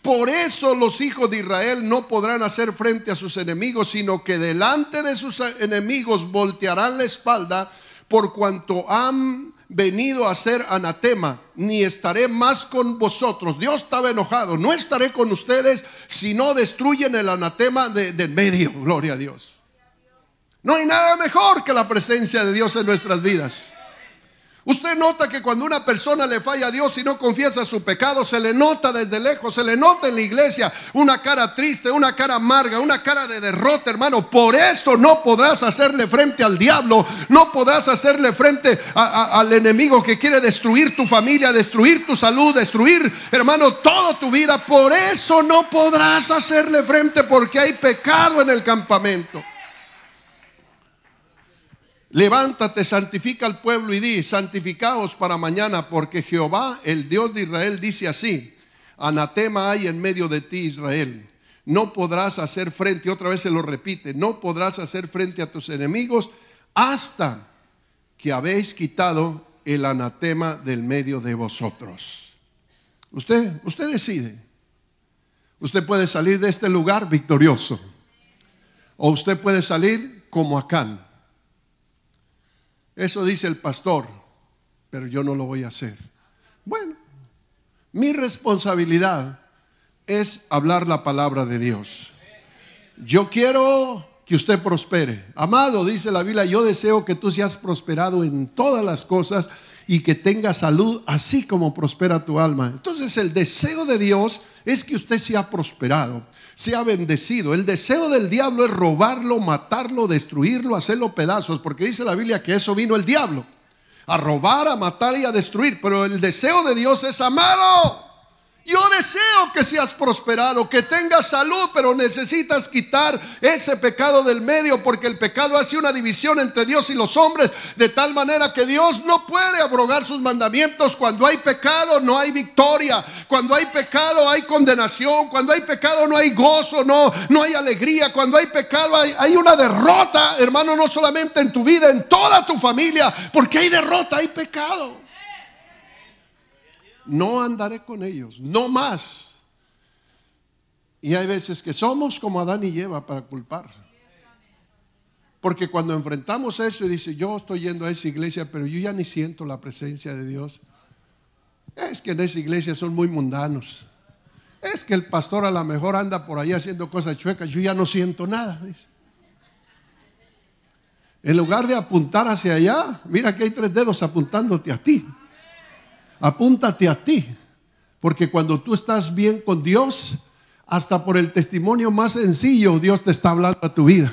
Por eso los hijos de Israel no podrán hacer frente a sus enemigos, sino que delante de sus enemigos voltearán la espalda, por cuanto han venido a ser anatema. Ni estaré más con vosotros. Dios estaba enojado. No estaré con ustedes si no destruyen el anatema de medio. Gloria a Dios. No hay nada mejor que la presencia de Dios en nuestras vidas. Usted nota que cuando una persona le falla a Dios y no confiesa su pecado, se le nota desde lejos, se le nota en la iglesia una cara triste, una cara amarga, una cara de derrota, hermano. Por eso no podrás hacerle frente al diablo, no podrás hacerle frente al enemigo que quiere destruir tu familia, destruir tu salud, destruir, hermano, toda tu vida. Por eso no podrás hacerle frente, porque hay pecado en el campamento. Levántate, santifica al pueblo y di: santificaos para mañana, porque Jehová, el Dios de Israel, dice así: anatema hay en medio de ti, Israel. No podrás hacer frente, otra vez se lo repite, no podrás hacer frente a tus enemigos hasta que habéis quitado el anatema del medio de vosotros. Usted decide. Usted puede salir de este lugar victorioso, o usted puede salir como Acán. Eso dice el pastor, pero yo no lo voy a hacer. Bueno, mi responsabilidad es hablar la palabra de Dios. Yo quiero que usted prospere. Amado, dice la Biblia, yo deseo que tú seas prosperado en todas las cosas y que tengas salud, así como prospera tu alma. Entonces el deseo de Dios es que usted sea prosperado, sea bendecido. El deseo del diablo es robarlo, matarlo, destruirlo, hacerlo pedazos, porque dice la Biblia que eso vino el diablo, a robar, a matar y a destruir. Pero el deseo de Dios es: amado, yo deseo que seas prosperado, que tengas salud, pero necesitas quitar ese pecado del medio, porque el pecado hace una división entre Dios y los hombres, de tal manera que Dios no puede abrogar sus mandamientos. Cuando hay pecado no hay victoria, cuando hay pecado hay condenación, cuando hay pecado no hay gozo, no hay alegría, cuando hay pecado hay una derrota, hermano, no solamente en tu vida, en toda tu familia, porque hay derrota, hay pecado. No andaré con ellos, no más. Y hay veces que somos como Adán y Eva para culpar. Porque cuando enfrentamos eso y dice: yo estoy yendo a esa iglesia, pero yo ya ni siento la presencia de Dios. Es que en esa iglesia son muy mundanos. Es que el pastor a lo mejor anda por ahí haciendo cosas chuecas, yo ya no siento nada, dice. En lugar de apuntar hacia allá, mira que hay 3 dedos apuntándote a ti. Apúntate a ti, porque cuando tú estás bien con Dios, hasta por el testimonio más sencillo, Dios te está hablando a tu vida.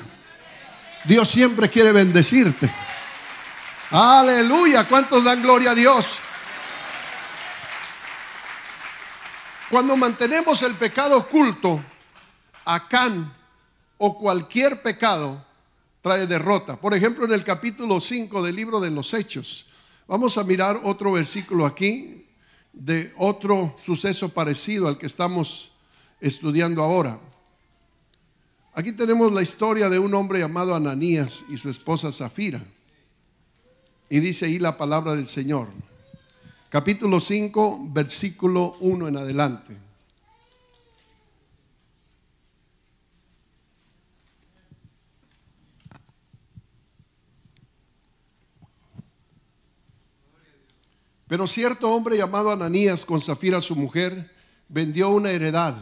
Dios siempre quiere bendecirte. Aleluya, ¿cuántos dan gloria a Dios? Cuando mantenemos el pecado oculto, Acán o cualquier pecado trae derrota. Por ejemplo, en el capítulo 5 del libro de los Hechos, vamos a mirar otro versículo aquí de otro suceso parecido al que estamos estudiando ahora. Aquí tenemos la historia de un hombre llamado Ananías y su esposa Zafira. Y dice ahí la palabra del Señor. Capítulo 5, versículo 1 en adelante. Pero cierto hombre llamado Ananías, con Zafira su mujer, vendió una heredad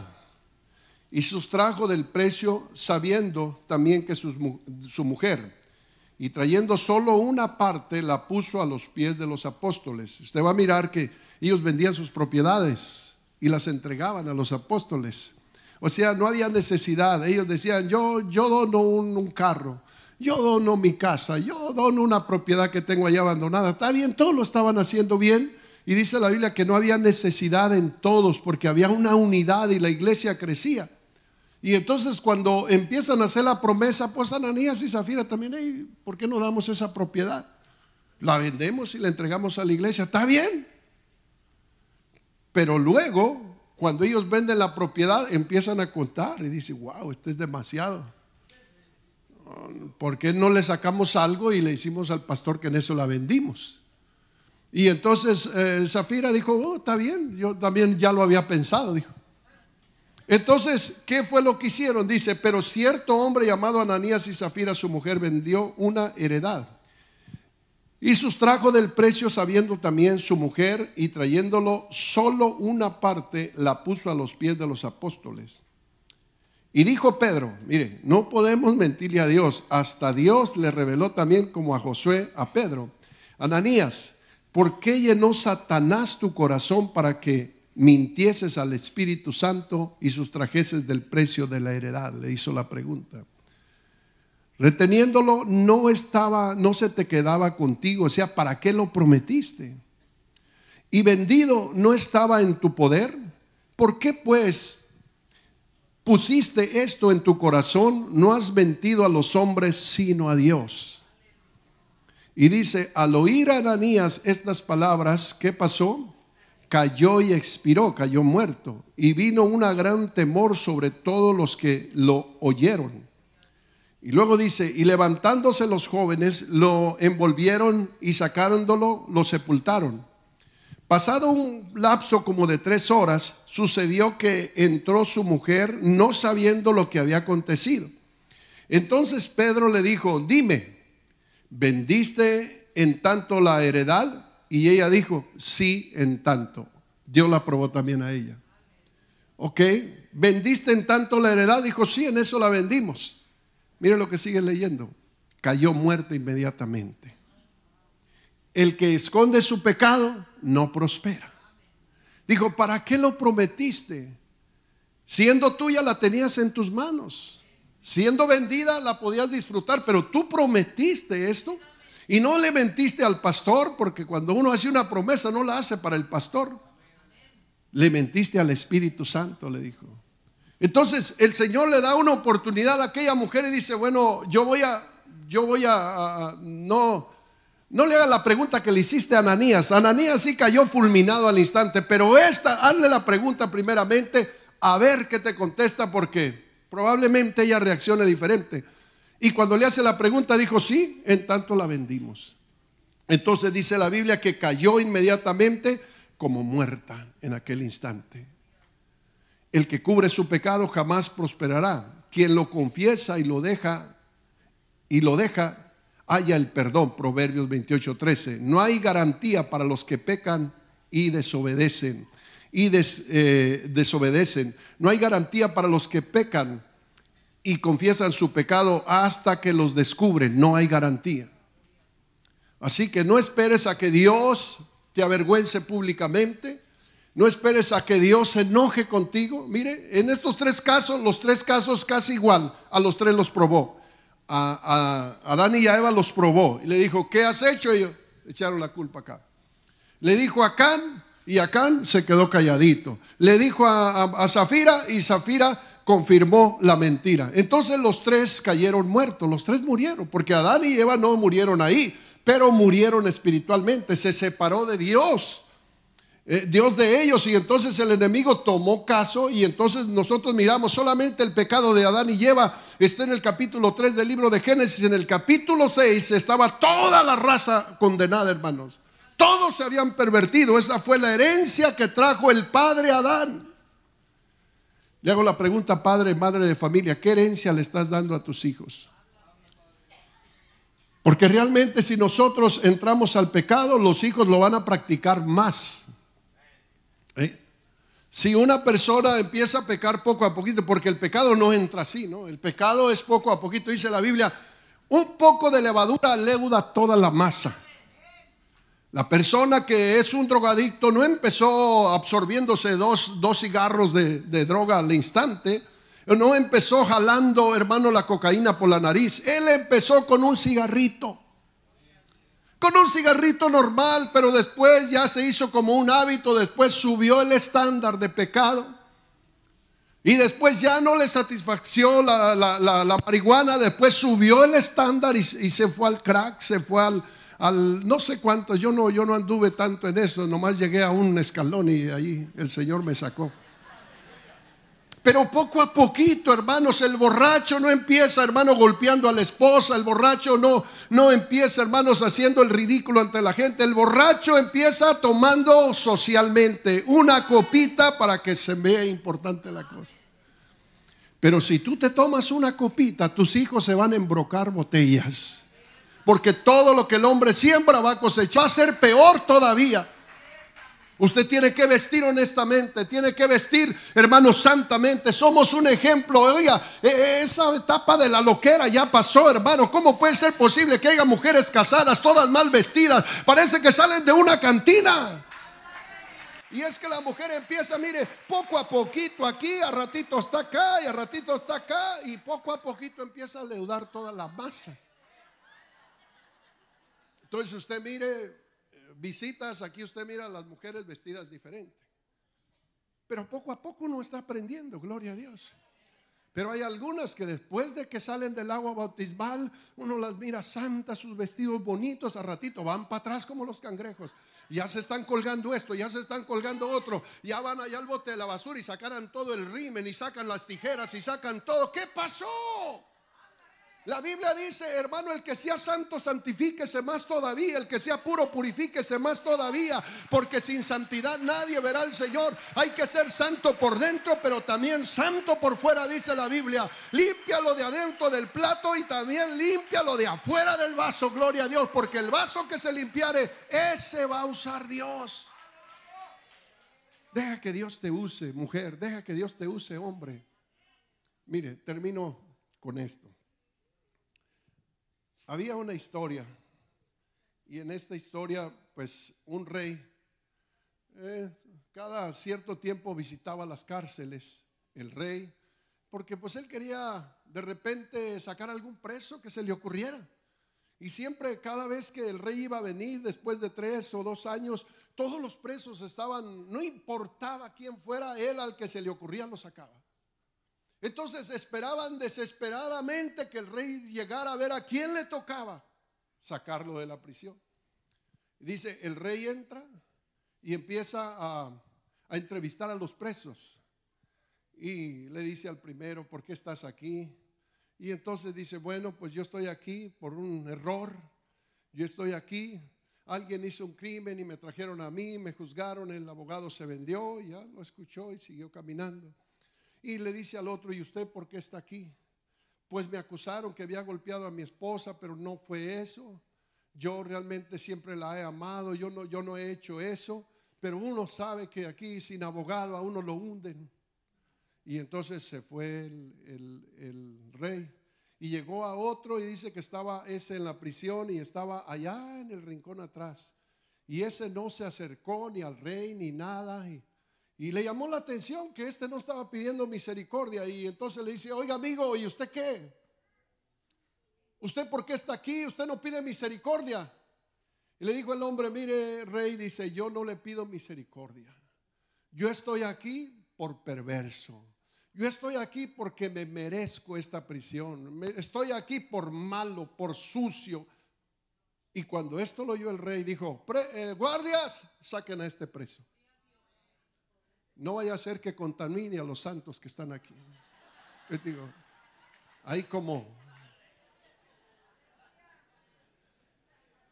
y sustrajo del precio, sabiendo también que su mujer, y trayendo solo una parte, la puso a los pies de los apóstoles. Usted va a mirar que ellos vendían sus propiedades y las entregaban a los apóstoles. O sea, no había necesidad. Ellos decían: yo dono un carro, yo dono mi casa, yo dono una propiedad que tengo allá abandonada. Está bien, todos lo estaban haciendo bien. Y dice la Biblia que no había necesidad en todos, porque había una unidad y la iglesia crecía. Y entonces cuando empiezan a hacer la promesa, pues Ananías y Zafira también: hey, ¿por qué no damos esa propiedad? La vendemos y la entregamos a la iglesia. Está bien. Pero luego, cuando ellos venden la propiedad, empiezan a contar y dicen: wow, este es demasiado. ¿Por qué no le sacamos algo y le hicimos al pastor que en eso la vendimos? Y entonces Zafira dijo: oh, está bien, yo también ya lo había pensado, dijo. Entonces, ¿qué fue lo que hicieron? Dice: pero cierto hombre llamado Ananías y Zafira su mujer vendió una heredad y sustrajo del precio, sabiendo también su mujer, y trayéndolo solo una parte, la puso a los pies de los apóstoles. Y dijo Pedro: mire, no podemos mentirle a Dios. Hasta Dios le reveló también, como a Josué, a Pedro: Ananías, ¿por qué llenó Satanás tu corazón para que mintieses al Espíritu Santo y sustrajeses del precio de la heredad? Le hizo la pregunta. Reteniéndolo no se te quedaba contigo, o sea, ¿para qué lo prometiste? Y vendido no estaba en tu poder. ¿Por qué pues pusiste esto en tu corazón? No has mentido a los hombres sino a Dios. Y dice, al oír a Ananías estas palabras, ¿qué pasó? Cayó y expiró, cayó muerto. Y vino un gran temor sobre todos los que lo oyeron. Y luego dice, y levantándose los jóvenes, lo envolvieron y sacándolo, lo sepultaron. Pasado un lapso como de 3 horas, sucedió que entró su mujer no sabiendo lo que había acontecido. Entonces Pedro le dijo, dime, ¿vendiste en tanto la heredad? Y ella dijo, sí, en tanto. Dios la aprobó también a ella. Ok, ¿vendiste en tanto la heredad? Dijo, sí, en eso la vendimos. Mire lo que sigue leyendo. Cayó muerta inmediatamente. El que esconde su pecado no prospera. Dijo, ¿para qué lo prometiste? Siendo tuya la tenías en tus manos. Siendo vendida la podías disfrutar, pero tú prometiste esto. Y no le mentiste al pastor, porque cuando uno hace una promesa no la hace para el pastor. Le mentiste al Espíritu Santo, le dijo. Entonces el Señor le da una oportunidad a aquella mujer y dice, bueno, no le haga la pregunta que le hiciste a Ananías. Ananías sí cayó fulminado al instante, pero hazle la pregunta primeramente, a ver qué te contesta, porque probablemente ella reaccione diferente. Y cuando le hace la pregunta dijo, sí, en tanto la vendimos. Entonces dice la Biblia que cayó inmediatamente como muerta en aquel instante. El que cubre su pecado jamás prosperará. Quien lo confiesa y lo deja, haya el perdón. Proverbios 28:13. No hay garantía para los que pecan y desobedecen. Desobedecen. No hay garantía para los que pecan y confiesan su pecado hasta que los descubren. No hay garantía. Así que no esperes a que Dios te avergüence públicamente. No esperes a que Dios se enoje contigo. Mire, en estos 3 casos, los 3 casos casi igual, a los 3 los probó. A Adán y a Eva los probó y le dijo, ¿qué has hecho? Y ellos echaron la culpa acá. Le dijo a Acán y Acán se quedó calladito. Le dijo a Zafira y Zafira confirmó la mentira. Entonces los 3 cayeron muertos, los 3 murieron, porque Adán y Eva no murieron ahí, pero murieron espiritualmente. Se separó de Dios. Dios de ellos, y entonces el enemigo tomó caso. Y entonces nosotros miramos solamente el pecado de Adán y Eva. Está en el capítulo 3 del libro de Génesis. En el capítulo 6 estaba toda la raza condenada, hermanos. Todos se habían pervertido. Esa fue la herencia que trajo el padre Adán. Le hago la pregunta, padre, madre de familia, ¿qué herencia le estás dando a tus hijos? Porque realmente si nosotros entramos al pecado, los hijos lo van a practicar más. Si una persona empieza a pecar poco a poquito, porque el pecado no entra así, ¿no? El pecado es poco a poquito. Dice la Biblia, un poco de levadura leuda toda la masa. La persona que es un drogadicto no empezó absorbiéndose dos cigarros de droga al instante. No empezó jalando, hermano, la cocaína por la nariz. Él empezó con un cigarrito. Con un cigarrito normal, pero después ya se hizo como un hábito. Después subió el estándar de pecado. Y después ya no le satisfació la marihuana. Después subió el estándar y se fue al crack, se fue al no sé cuántos. Yo no anduve tanto en eso. Nomás llegué a un escalón y ahí el Señor me sacó. Pero poco a poquito, hermanos, el borracho no empieza, hermano, golpeando a la esposa. El borracho no empieza, hermanos, haciendo el ridículo ante la gente. El borracho empieza tomando socialmente una copita para que se vea importante la cosa. Pero si tú te tomas una copita, tus hijos se van a embrocar botellas. Porque todo lo que el hombre siembra va a cosechar. Va a ser peor todavía. Usted tiene que vestir honestamente, tiene que vestir, hermano, santamente. Somos un ejemplo. Oiga, esa etapa de la loquera ya pasó, hermano. ¿Cómo puede ser posible que haya mujeres casadas todas mal vestidas? Parece que salen de una cantina. Y es que la mujer empieza, mire, poco a poquito aquí, a ratito está acá y a ratito está acá, y poco a poquito empieza a leudar toda la masa. Entonces usted mire, visitas, aquí usted mira a las mujeres vestidas diferentes. Pero poco a poco uno está aprendiendo, gloria a Dios. Pero hay algunas que después de que salen del agua bautismal, uno las mira santas, sus vestidos bonitos, a ratito van para atrás como los cangrejos. Ya se están colgando esto, ya se están colgando otro, ya van allá al bote de la basura y sacarán todo el rimen y sacan las tijeras y sacan todo. ¿Qué pasó? La Biblia dice, hermano, el que sea santo, santifíquese más todavía. El que sea puro, purifíquese más todavía. Porque sin santidad nadie verá al Señor. Hay que ser santo por dentro, pero también santo por fuera, dice la Biblia. Límpialo de adentro del plato y también límpialo de afuera del vaso, gloria a Dios. Porque el vaso que se limpiare, ese va a usar Dios. Deja que Dios te use, mujer. Deja que Dios te use, hombre. Mire, termino con esto. Había una historia, y en esta historia pues un rey cada cierto tiempo visitaba las cárceles, el rey, porque pues él quería de repente sacar algún preso que se le ocurriera. Y siempre, cada vez que el rey iba a venir después de 3 o 2 años, todos los presos estaban, no importaba quién fuera, él al que se le ocurría lo sacaba. Entonces esperaban desesperadamente que el rey llegara a ver a quién le tocaba sacarlo de la prisión. Dice, el rey entra y empieza a entrevistar a los presos. Y le dice al primero, ¿por qué estás aquí? Y entonces dice, bueno, pues yo estoy aquí por un error. Yo estoy aquí, alguien hizo un crimen y me trajeron a mí, me juzgaron, el abogado se vendió, y ya lo escuchó y siguió caminando. Y le dice al otro, ¿y usted por qué está aquí? Pues me acusaron que había golpeado a mi esposa, pero no fue eso. Yo realmente siempre la he amado, yo no he hecho eso. Pero uno sabe que aquí sin abogado a uno lo hunden. Y entonces se fue el rey y llegó a otro y dice que estaba ese en la prisión y estaba allá en el rincón atrás. Y ese no se acercó ni al rey ni nada. Y le llamó la atención que este no estaba pidiendo misericordia. Y entonces le dice, oiga amigo, ¿y usted qué? ¿Usted por qué está aquí? Usted no pide misericordia. Y le dijo el hombre, mire rey, dice, yo no le pido misericordia. Yo estoy aquí por perverso. Yo estoy aquí porque me merezco esta prisión. Estoy aquí por malo, por sucio. Y cuando esto lo oyó el rey, dijo, guardias, saquen a este preso. No vaya a ser que contamine a los santos que están aquí. Les digo, ahí como.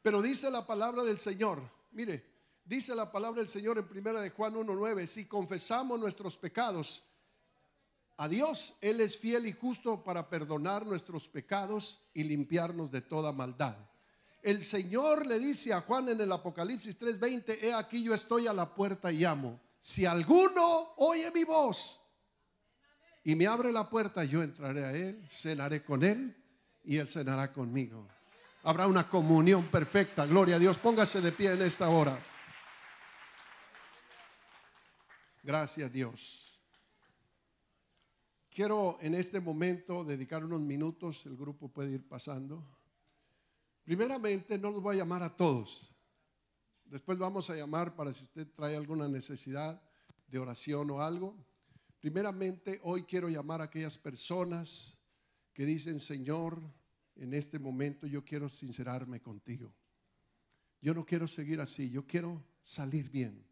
Pero dice la palabra del Señor, mire, dice la palabra del Señor en 1 de Juan 1:9, si confesamos nuestros pecados a Dios, Él es fiel y justo para perdonar nuestros pecados y limpiarnos de toda maldad. El Señor le dice a Juan en el Apocalipsis 3:20, he aquí yo estoy a la puerta y llamo. Si alguno oye mi voz y me abre la puerta, yo entraré a él, cenaré con él y él cenará conmigo. Habrá una comunión perfecta, gloria a Dios. Póngase de pie en esta hora. Gracias Dios. Quiero en este momento dedicar unos minutos, el grupo puede ir pasando. Primeramente, no los voy a llamar a todos. Después vamos a llamar para si usted trae alguna necesidad de oración o algo. Primeramente, hoy quiero llamar a aquellas personas que dicen, Señor, en este momento yo quiero sincerarme contigo. Yo no quiero seguir así, yo quiero salir bien.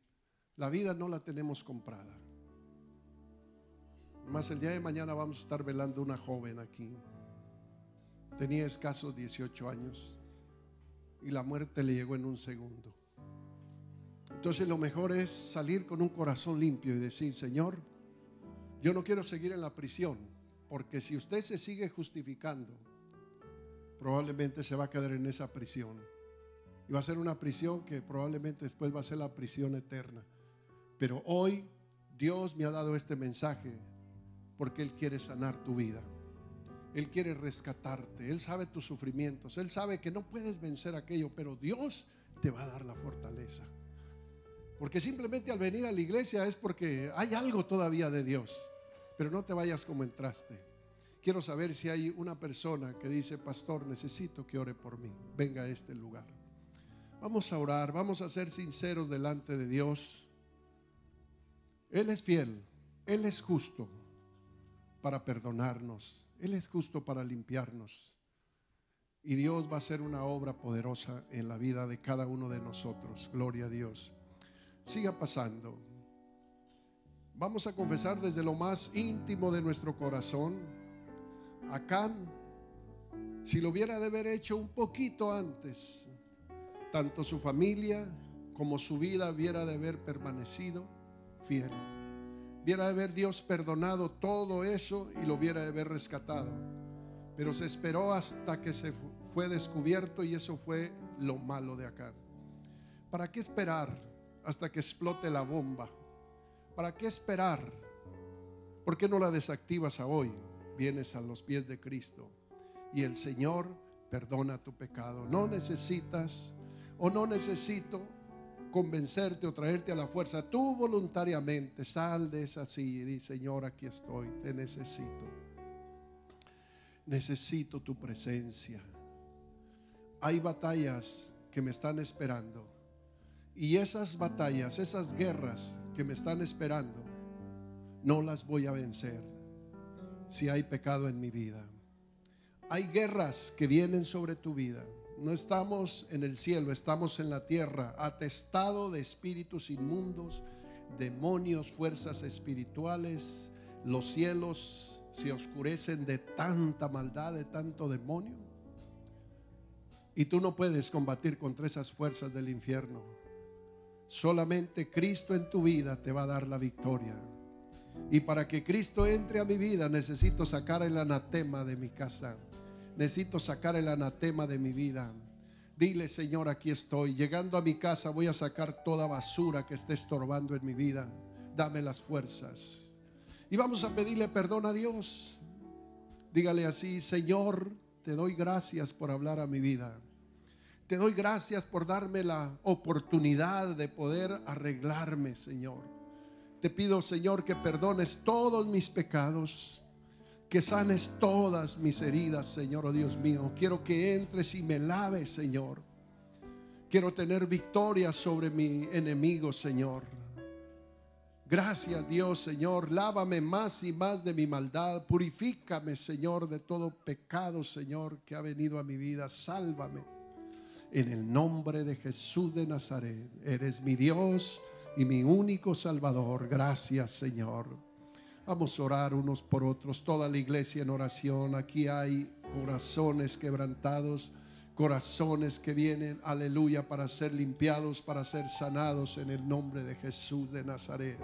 La vida no la tenemos comprada. Más el día de mañana vamos a estar velando una joven aquí. Tenía escasos 18 años y la muerte le llegó en un segundo. Entonces lo mejor es salir con un corazón limpio y decir, Señor, yo no quiero seguir en la prisión, porque si usted se sigue justificando, probablemente se va a quedar en esa prisión. Y va a ser una prisión que probablemente después va a ser la prisión eterna. Pero hoy Dios me ha dado este mensaje porque Él quiere sanar tu vida. Él quiere rescatarte. Él sabe tus sufrimientos. Él sabe que no puedes vencer aquello, pero Dios te va a dar la fortaleza. Porque simplemente al venir a la iglesia es porque hay algo todavía de Dios. Pero no te vayas como entraste. Quiero saber si hay una persona que dice: pastor, necesito que ore por mí. Venga a este lugar. Vamos a orar, vamos a ser sinceros delante de Dios. Él es fiel, Él es justo para perdonarnos, Él es justo para limpiarnos. Y Dios va a hacer una obra poderosa en la vida de cada uno de nosotros. Gloria a Dios. Siga pasando. Vamos a confesar desde lo más íntimo de nuestro corazón. Acán, si lo hubiera de haber hecho un poquito antes, tanto su familia como su vida hubiera de haber permanecido fiel. Hubiera de haber Dios perdonado todo eso y lo hubiera de haber rescatado. Pero se esperó hasta que se fue descubierto, y eso fue lo malo de Acán. ¿Para qué esperar hasta que explote la bomba? ¿Para qué esperar? ¿Por qué no la desactivas a hoy? Vienes a los pies de Cristo y el Señor perdona tu pecado. No necesitas o no necesito convencerte o traerte a la fuerza. Tú voluntariamente sal de esa silla y di: Señor, aquí estoy, te necesito. Necesito tu presencia. Hay batallas que me están esperando, y esas batallas, esas guerras que me están esperando, no las voy a vencer si hay pecado en mi vida. Hay guerras que vienen sobre tu vida. No estamos en el cielo, estamos en la tierra, atestado de espíritus inmundos, demonios, fuerzas espirituales. Los cielos se oscurecen de tanta maldad, de tanto demonio, y tú no puedes combatir contra esas fuerzas del infierno. Solamente Cristo en tu vida te va a dar la victoria. Y para que Cristo entre a mi vida, necesito sacar el anatema de mi casa. Necesito sacar el anatema de mi vida. Dile: Señor, aquí estoy. Llegando a mi casa voy a sacar toda basura que esté estorbando en mi vida. Dame las fuerzas. Y vamos a pedirle perdón a Dios. Dígale así: Señor, te doy gracias por hablar a mi vida. Te doy gracias por darme la oportunidad de poder arreglarme, Señor. Te pido, Señor, que perdones todos mis pecados, que sanes todas mis heridas, Señor, oh Dios mío. Quiero que entres y me laves, Señor. Quiero tener victoria sobre mi enemigo, Señor. Gracias, Dios, Señor. Lávame más y más de mi maldad. Purifícame, Señor, de todo pecado, Señor, que ha venido a mi vida. Sálvame. En el nombre de Jesús de Nazaret. Eres mi Dios y mi único Salvador. Gracias, Señor. Vamos a orar unos por otros, toda la iglesia en oración. Aquí hay corazones quebrantados, corazones que vienen, aleluya, para ser limpiados, para ser sanados en el nombre de Jesús de Nazaret.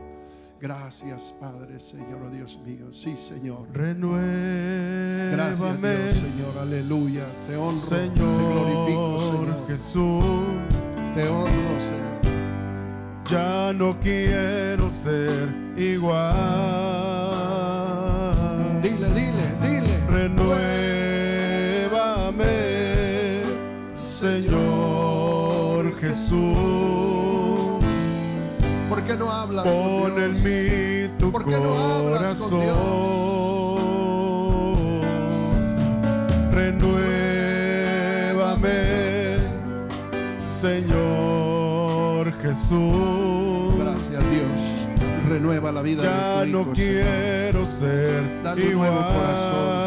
Gracias, Padre, Señor, oh Dios mío. Sí, Señor. Renuévame. Gracias, Dios, Señor, aleluya. Te honro, Señor, te glorifico, Señor. Jesús, te honro, Señor. Ya no quiero ser igual. Dile, dile, dile. Renuévame, Señor Jesús. ¿Por qué no hablas Pon con Dios? en mí tu ¿Por qué no hablas con corazón? Renuévame, Señor Jesús. Gracias, Dios. Renueva la vida ya de tu hijo, no quiero ser Dale un igual. nuevo corazón,